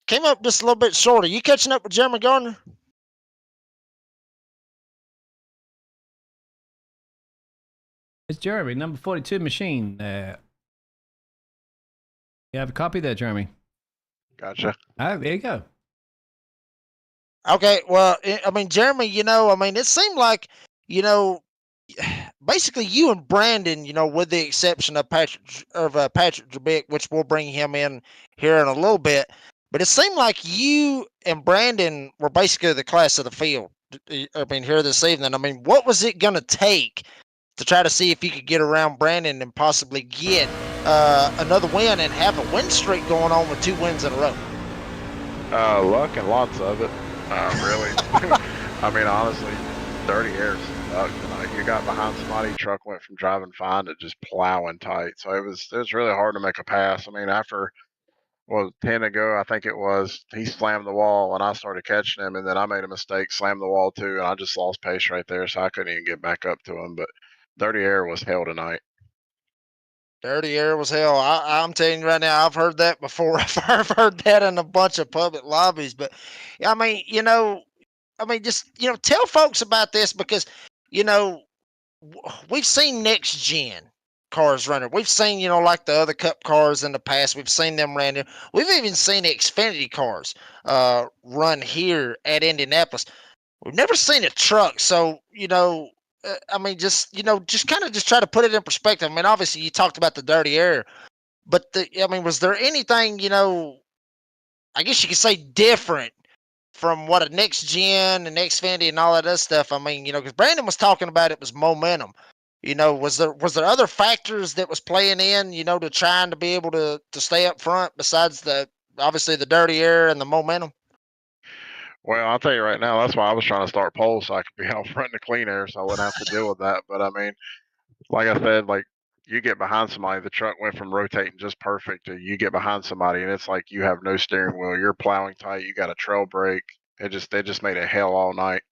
came up just a little bit short. Are you catching up with Jeremy Gardner? It's Jeremy, number 42 machine. You have a copy there, Jeremy? Gotcha. Oh, there you go. Okay, well, Jeremy, it seemed like, basically you and Brandon, with the exception of Patrick Drabick, which we'll bring him in here in a little bit, but it seemed like you and Brandon were basically the class of the field. Here this evening. What was it going to take to try to see if you could get around Brandon and possibly get another win and have a win streak going on with 2 wins in a row? Luck and lots of it. Really. Honestly, dirty air sucked. You got behind somebody, truck went from driving fine to just plowing tight. So it was really hard to make a pass. After 10 ago, I think it was, he slammed the wall and I started catching him, and then I made a mistake, slammed the wall too, and I just lost pace right there, so I couldn't even get back up to him. But dirty air was hell tonight. Dirty air was hell. I'm telling you right now, I've heard that before. I've heard that in a bunch of public lobbies. But just tell folks about this, because we've seen next gen cars running. We've seen like the other Cup cars in the past. We've seen them ran here. We've even seen Xfinity cars run here at Indianapolis. We've never seen a truck. So just try to put it in perspective. Obviously you talked about the dirty air, but was there anything, I guess you could say different from what a next gen and Xfinity and all that other stuff? Because Brandon was talking about it was momentum. Was there other factors that was playing in, to trying to be able to stay up front besides obviously the dirty air and the momentum? Well, I'll tell you right now, that's why I was trying to start pole, so I could be out front in the clean air, so I wouldn't have to deal with that. But like I said, you get behind somebody, the truck went from rotating just perfect to you get behind somebody and it's like you have no steering wheel, you're plowing tight, you got a trail brake. They just made it hell all night.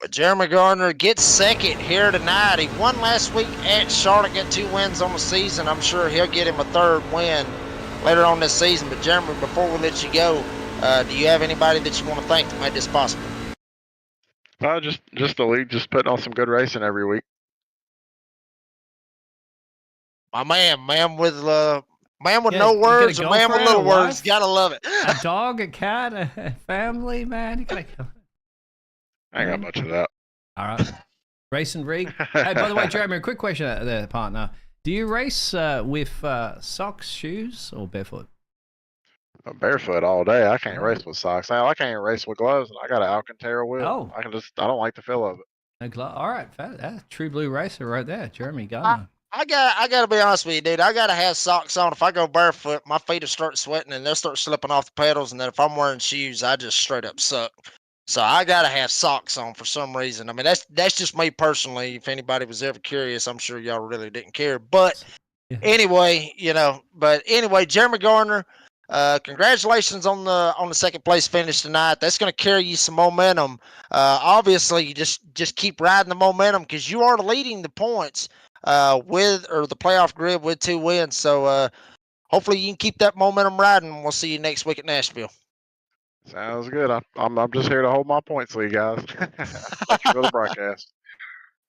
But Jeremy Gardner gets second here tonight. He won last week at Charlotte, got 2 wins on the season. I'm sure he'll get him a 3rd win later on this season. But Jeremy, before we let you go, do you have anybody that you want to thank that made this possible? Just the league, just putting on some good racing every week. My man with no You words, got a a man with girlfriend, little a words. wife? Gotta love it. A dog, a cat, a family, man. You gotta go. I ain't got much of that. All right. Racing rig. Hey, by the way, Jeremy, a quick question there, partner. Do you race with socks, shoes, or barefoot? I'm barefoot all day. I can't race with socks. Now I can't race with gloves, and I got an Alcantara wheel. Oh. I don't like the feel of it. All right, true blue racer right there, Jeremy I, Gardner. I gotta be honest with you, dude. I gotta have socks on. If I go barefoot, my feet will start sweating and they'll start slipping off the pedals. And then if I'm wearing shoes, I just straight up suck. So I gotta have socks on for some reason. I mean, that's just me personally. If anybody was ever curious, I'm sure y'all really didn't care. But anyway, Jeremy Gardner, congratulations on the second place finish tonight. That's going to carry you some momentum. Obviously, you just keep riding the momentum because you are leading the points with the playoff grid with 2 wins. So hopefully you can keep that momentum riding. We'll see you next week at Nashville. Sounds good. I'm just here to hold my points, for you guys. Thank you for the broadcast.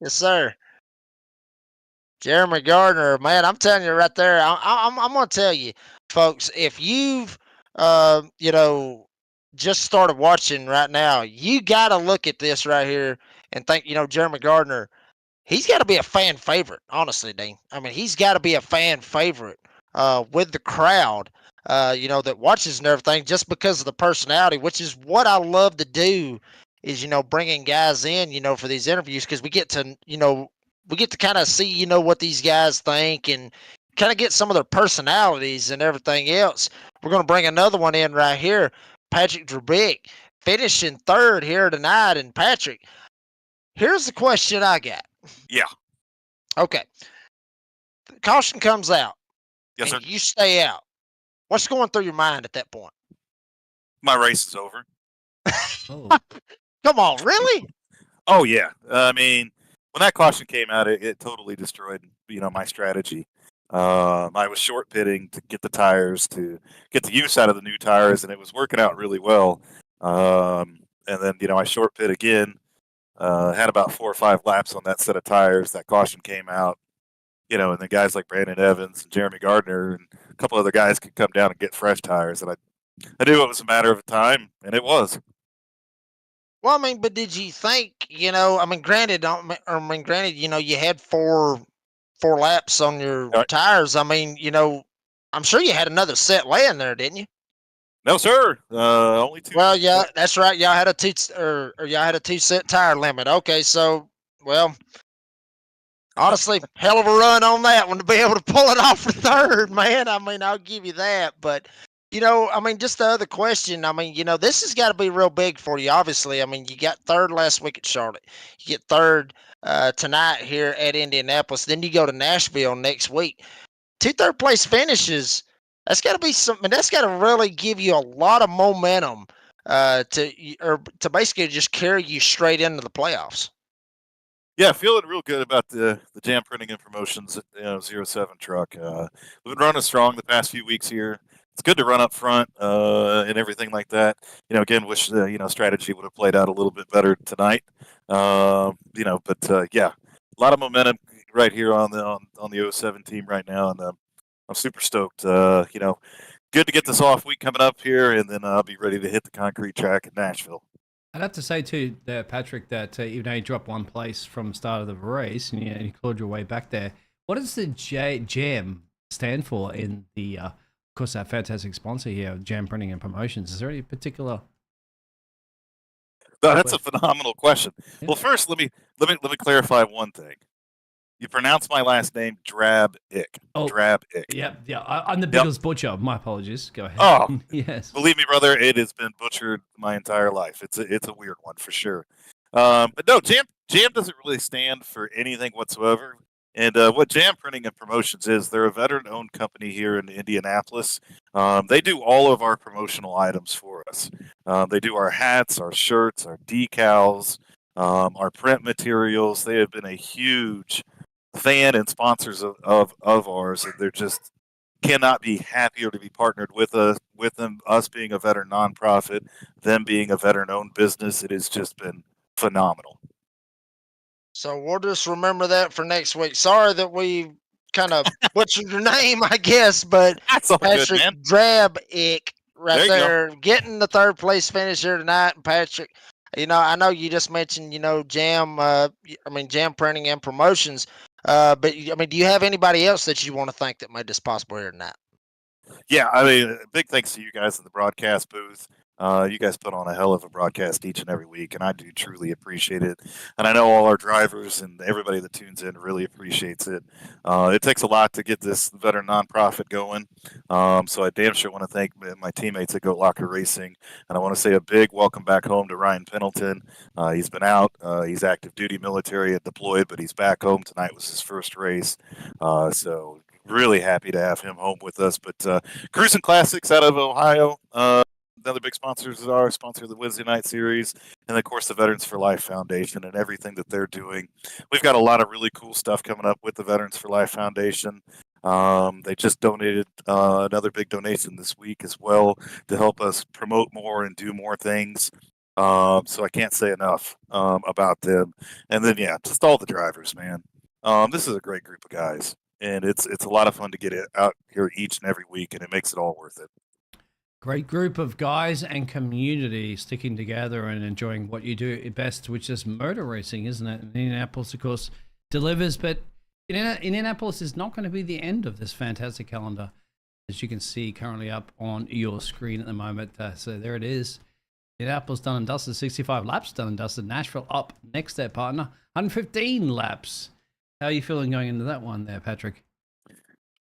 Yes, sir. Jeremy Gardner, man, I'm telling you right there. I'm gonna tell you, folks, if you've just started watching right now, you gotta look at this right here and think, Jeremy Gardner, he's got to be a fan favorite, honestly, Dean. I mean, he's got to be a fan favorite with the crowd, that watches and everything, just because of the personality, which is what I love to do. Is bringing guys in, for these interviews, because we get to kind of see, what these guys think and kind of get some of their personalities and everything else. We're going to bring another one in right here, Patrick Drabick, finishing third here tonight. And Patrick, here's the question I got. Yeah. Okay. Caution comes out. Yes, sir. And you stay out. What's going through your mind at that point? My race is over. Oh. Come on, really? Oh, yeah. I mean, when that caution came out, it totally destroyed, my strategy. I was short pitting to get the tires, to get the use out of the new tires, and it was working out really well. And then, I short pit again. Had about 4 or 5 laps on that set of tires. That caution came out, and the guys like Brandon Evans and Jeremy Gardner and a couple other guys could come down and get fresh tires. And I knew it was a matter of time, and it was. Well, I mean, but did you think, granted, you had four laps on your tires. I mean, I'm sure you had another set laying there, didn't you? No, sir. Only 2. Well, yeah, that's right. Y'all had a y'all had a 2 set tire limit. Okay, so, well, honestly, hell of a run on that one to be able to pull it off for third, man. I mean, I'll give you that. But, just the other question, this has got to be real big for you, obviously. I mean, you got third last week at Charlotte. You get third tonight here at Indianapolis. Then you go to Nashville next week. 2 third-place finishes. That's got to be something. That's got to really give you a lot of momentum to basically just carry you straight into the playoffs. Yeah, feeling real good about the Jam Printing and Promotions 07 truck. We've been running strong the past few weeks here. It's good to run up front and everything like that. Again, wish strategy would have played out a little bit better tonight. But yeah, a lot of momentum right here on the 07 team right now, and I'm super stoked. Good to get this off week coming up here, and then I'll be ready to hit the concrete track in Nashville. I'd have to say too, Patrick, that even though you dropped 1 place from the start of the race and you clawed your way back there, what does the Jam stand for in the, of course, our fantastic sponsor here, Jam Printing and Promotions? Is there any particular? No, that's a phenomenal question. Yeah. Well, first, let me clarify one thing. You pronounce my last name Drabick. Oh, Drabick. Yeah. I'm the biggest butcher. My apologies. Go ahead. Oh, yes. Believe me, brother, it has been butchered my entire life. It's a weird one for sure. But no, Jam doesn't really stand for anything whatsoever. And what Jam Printing and Promotions is, they're a veteran-owned company here in Indianapolis. They do all of our promotional items for us. They do our hats, our shirts, our decals, our print materials. They have been a huge fan and sponsors of ours, and they're just cannot be happier to be partnered with them. Us being a veteran nonprofit, them being a veteran-owned business, it has just been phenomenal. So we'll just remember that for next week. Sorry that we kind of butchered your name, I guess, but that's all Patrick good, man. Drabick right there getting the 3rd place finish here tonight. And Patrick, I know you just mentioned, Jam. Jam Printing and Promotions. But do you have anybody else that you want to thank that made this possible here tonight? Yeah, big thanks to you guys in the broadcast booth. You guys put on a hell of a broadcast each and every week, and I do truly appreciate it. And I know all our drivers and everybody that tunes in really appreciates it. It takes a lot to get this veteran nonprofit going. So I damn sure want to thank my teammates at Goat Locker Racing, and I want to say a big welcome back home to Ryan Pendleton. He's been out. He's active duty military and deployed, but he's back home. Tonight was his first race. So really happy to have him home with us. But Cruising Classics out of Ohio. Another big sponsors are sponsor of the Wednesday night series, and of course the Veterans for Life Foundation and everything that they're doing. We've got a lot of really cool stuff coming up with the Veterans for Life Foundation. They just donated another big donation this week as well to help us promote more and do more things. So I can't say enough about them. And then just all the drivers, man. This is a great group of guys, and it's a lot of fun to get it out here each and every week, and it makes it all worth it. Great group of guys and community sticking together and enjoying what you do best, which is motor racing, isn't it? Indianapolis, of course, delivers, but Indianapolis is not going to be the end of this fantastic calendar, as you can see currently up on your screen at the moment. So there it is. Indianapolis done and dusted, 65 laps done and dusted. Nashville up next there, partner, 115 laps. How are you feeling going into that one there, Patrick?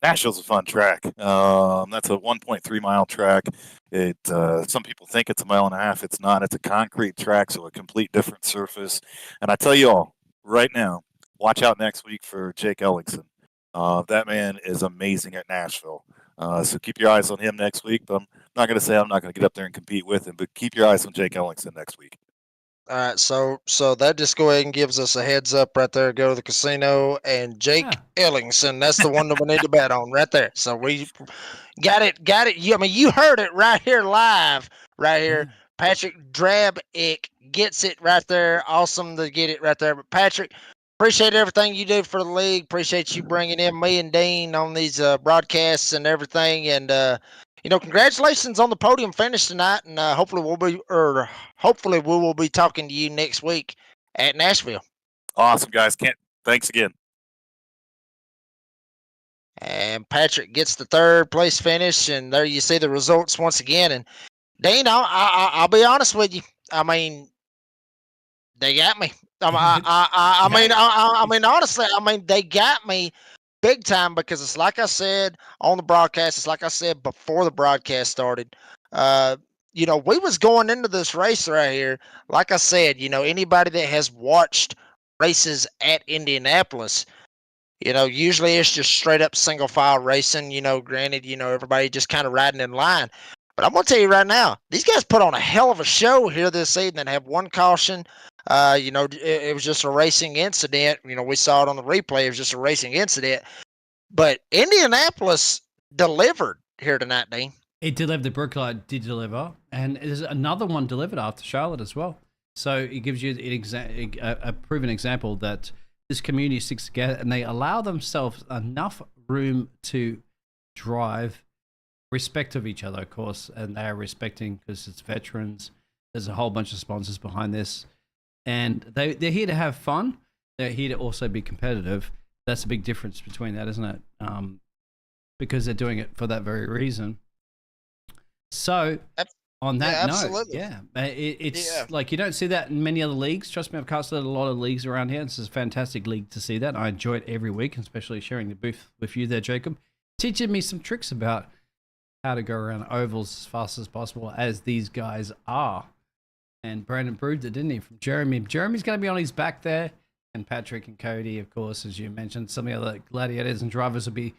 Nashville's a fun track. That's a 1.3 mile track. It some people think it's a mile and a half. It's not. It's a concrete track, so a complete different surface. And I tell you all, right now, watch out next week for Jake Ellingson. That man is amazing at Nashville. So keep your eyes on him next week. But I'm not going to say I'm not going to get up there and compete with him, but keep your eyes on Jake Ellingson next week. All right, so that just go ahead and gives us a heads up right there. Go to the casino and Jake Ellingson. That's the one that we need to bet on right there. So we got it. You heard it right here live, right here. Patrick Drabick gets it right there. Awesome to get it right there. But Patrick, appreciate everything you do for the league. Appreciate you bringing in me and Dean on these broadcasts and everything. And congratulations on the podium finish tonight. And hopefully we will be talking to you next week at Nashville. Awesome, guys. Thanks again. And Patrick gets the third place finish, and there you see the results once again. And Dean, I'll be honest with you. I mean, they got me. Honestly, they got me big time, because it's like I said on the broadcast. It's like I said before the broadcast started. We was going into this race right here. Like I said, anybody that has watched races at Indianapolis, usually it's just straight up single file racing. Granted, everybody just kind of riding in line. But I'm going to tell you right now, these guys put on a hell of a show here this evening. Have one caution. It was just a racing incident. We saw it on the replay. It was just a racing incident. But Indianapolis delivered here tonight, Dean. It delivered. The Brookline did deliver. And there's another one delivered after Charlotte as well. So it gives you a proven example that this community sticks together and they allow themselves enough room to drive, respect of each other, of course, and they are respecting because it's veterans. There's a whole bunch of sponsors behind this, and they're here to have fun. They're here to also be competitive. That's a big difference between that, isn't it? Because they're doing it for that very reason. So on that note, it's like you don't see that in many other leagues. Trust me, I've casted a lot of leagues around here. This is a fantastic league to see that. I enjoy it every week, especially sharing the booth with you there, Jacob. Teaching me some tricks about how to go around ovals as fast as possible, as these guys are. And Brandon proved it, didn't he? From Jeremy. Jeremy's going to be on his back there. And Patrick and Cody, of course, as you mentioned. Some of the other gladiators and drivers will be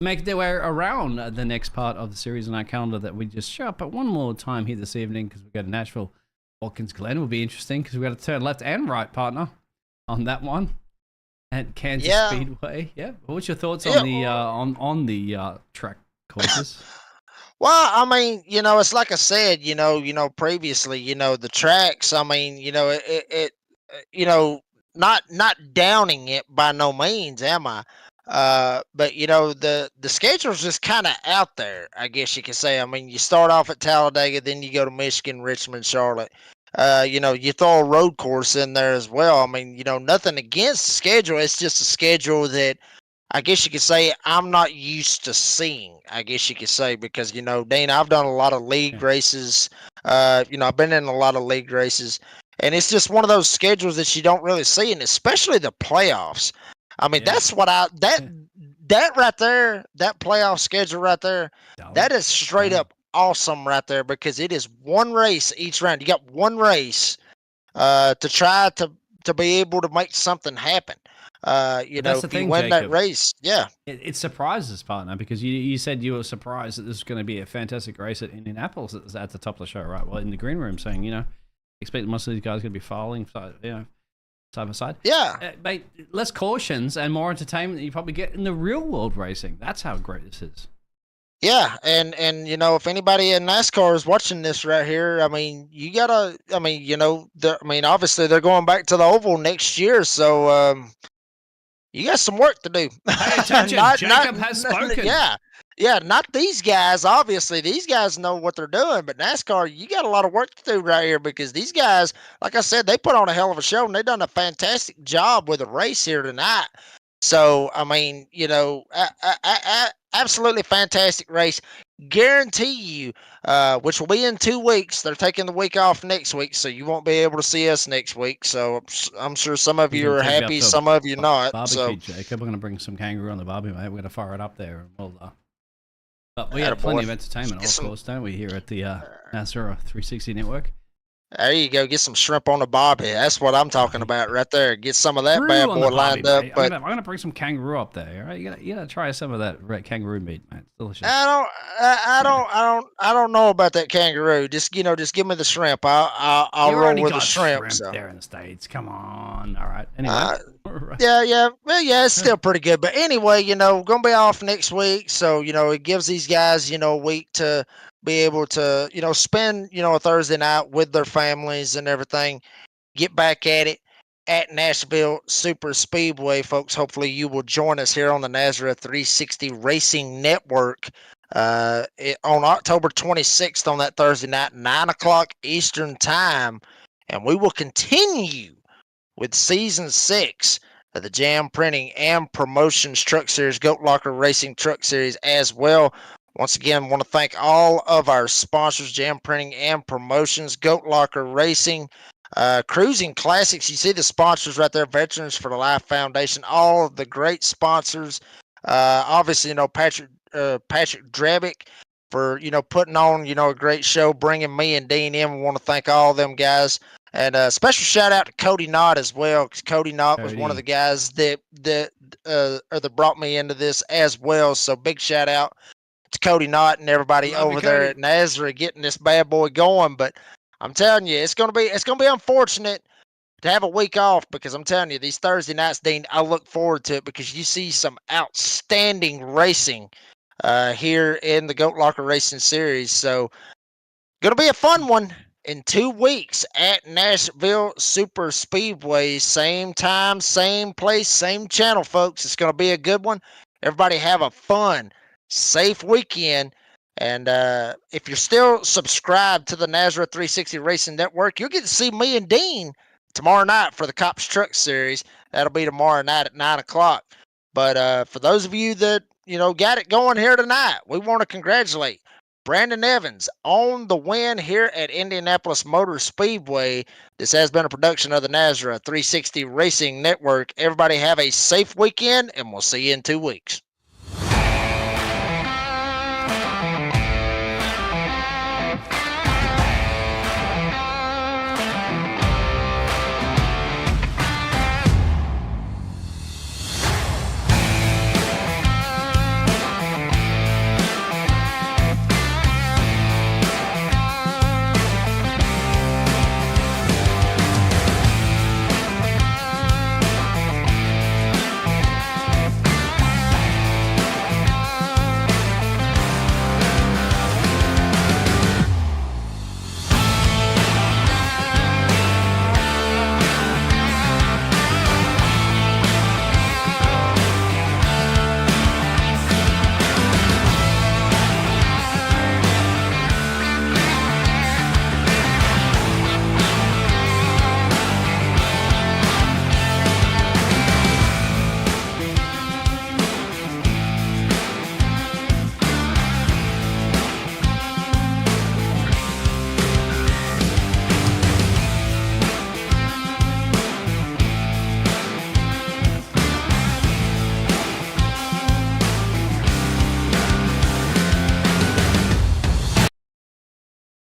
making their way around the next part of the series on our calendar that we just show up at one more time here this evening, because we've got Nashville. Watkins Glen will be interesting because we've got to turn left and right, partner, on that one. At Kansas Speedway. Yeah. What's your thoughts on the track courses? Well, it's like I said, previously, the tracks, not downing it by no means, am I? But the schedule's just kind of out there, I guess you could say. You start off at Talladega, then you go to Michigan, Richmond, Charlotte. you throw a road course in there as well. I mean, nothing against the schedule. It's just a schedule that I guess you could say I'm not used to seeing. I guess you could say because Dean, I've done a lot of league Yeah. races. I've been in a lot of league races, and it's just one of those schedules that you don't really see, and especially the playoffs. I mean, Yeah. that's what that right there, that playoff schedule right there, that is straight Yeah. up awesome right there because it is one race each round. You got one race to try to be able to make something happen. that's the if you thing, win that Jacob. race, yeah. It surprises us, partner, because you said you were surprised that this was going to be a fantastic race at Indianapolis at the top of the show, right? Well, in the green room, saying expect most of these guys going to be filing, side by side. Yeah. Mate, less cautions and more entertainment that you probably get in the real world racing. That's how great this is. Yeah, and if anybody in NASCAR is watching this right here, I mean, you gotta, I mean, obviously they're going back to the oval next year, so you got some work to do. Pay attention, Jacob has spoken. Yeah, not these guys. Obviously, these guys know what they're doing, but NASCAR, you got a lot of work to do right here because these guys, like I said, they put on a hell of a show and they done a fantastic job with the race here tonight. So, I mean, absolutely fantastic race. Guarantee you, which will be in 2 weeks. They're taking the week off next week, so you won't be able to see us next week. So I'm sure some of you We're are gonna take you happy, up to some of you not. Barbecue, So, Jacob. We're going to bring some kangaroo on the barbecue, mate. We're going to fire it up there, and but we Atta have plenty boy. of entertainment, Get of some- course, don't we? Here at the NASCAR 360 Network. there you go. Get some shrimp on the bobby. That's what I'm talking about right there. Get some of that Brew bad on boy the lined barbie, up. mate. But I'm gonna bring some kangaroo up there. All right, you gotta try some of that red kangaroo meat, man. It's delicious. I don't know about that kangaroo. Just just give me the shrimp. I'll You roll already with the got shrimp. So. there in the States. Come on. All right. Anyway. All right. Yeah. Well, yeah, it's still pretty good. But anyway, gonna be off next week, so it gives these guys a week to be able to spend a Thursday night with their families and everything. Get back at it at Nashville Super Speedway, folks. Hopefully, you will join us here on the Nazareth 360 Racing Network on October 26th on that Thursday night, 9 o'clock Eastern Time. And we will continue with Season 6 of the Jam Printing and Promotions Truck Series, Goat Locker Racing Truck Series as well. Once again, want to thank all of our sponsors, Jam Printing and Promotions, Goat Locker Racing, Cruising Classics. You see the sponsors right there, Veterans for the Life Foundation, all of the great sponsors. Obviously, Patrick Drabick for, putting on, a great show, bringing me and Dean in. We want to thank all of them guys. And a special shout out to Cody Knott as well, because Cody Knott was one of the guys that brought me into this as well. So big shout out to Cody Knott and everybody Love you, over there Cody. at Nazareth getting this bad boy going. But I'm telling you, it's gonna be unfortunate to have a week off because I'm telling you, these Thursday nights, Dean, I look forward to it because you see some outstanding racing here in the Goat Locker Racing Series. So gonna be a fun one in 2 weeks at Nashville Super Speedway. Same time, same place, same channel, folks. It's gonna be a good one. Everybody have a fun, safe weekend. And if you're still subscribed to the Nazareth 360 Racing Network, you'll get to see me and Dean tomorrow night for the Cops Truck Series. That'll be tomorrow night at 9 o'clock. But for those of you that, got it going here tonight, we want to congratulate Brandon Evans on the win here at Indianapolis Motor Speedway. This has been a production of the Nazareth 360 Racing Network. Everybody have a safe weekend, and we'll see you in 2 weeks.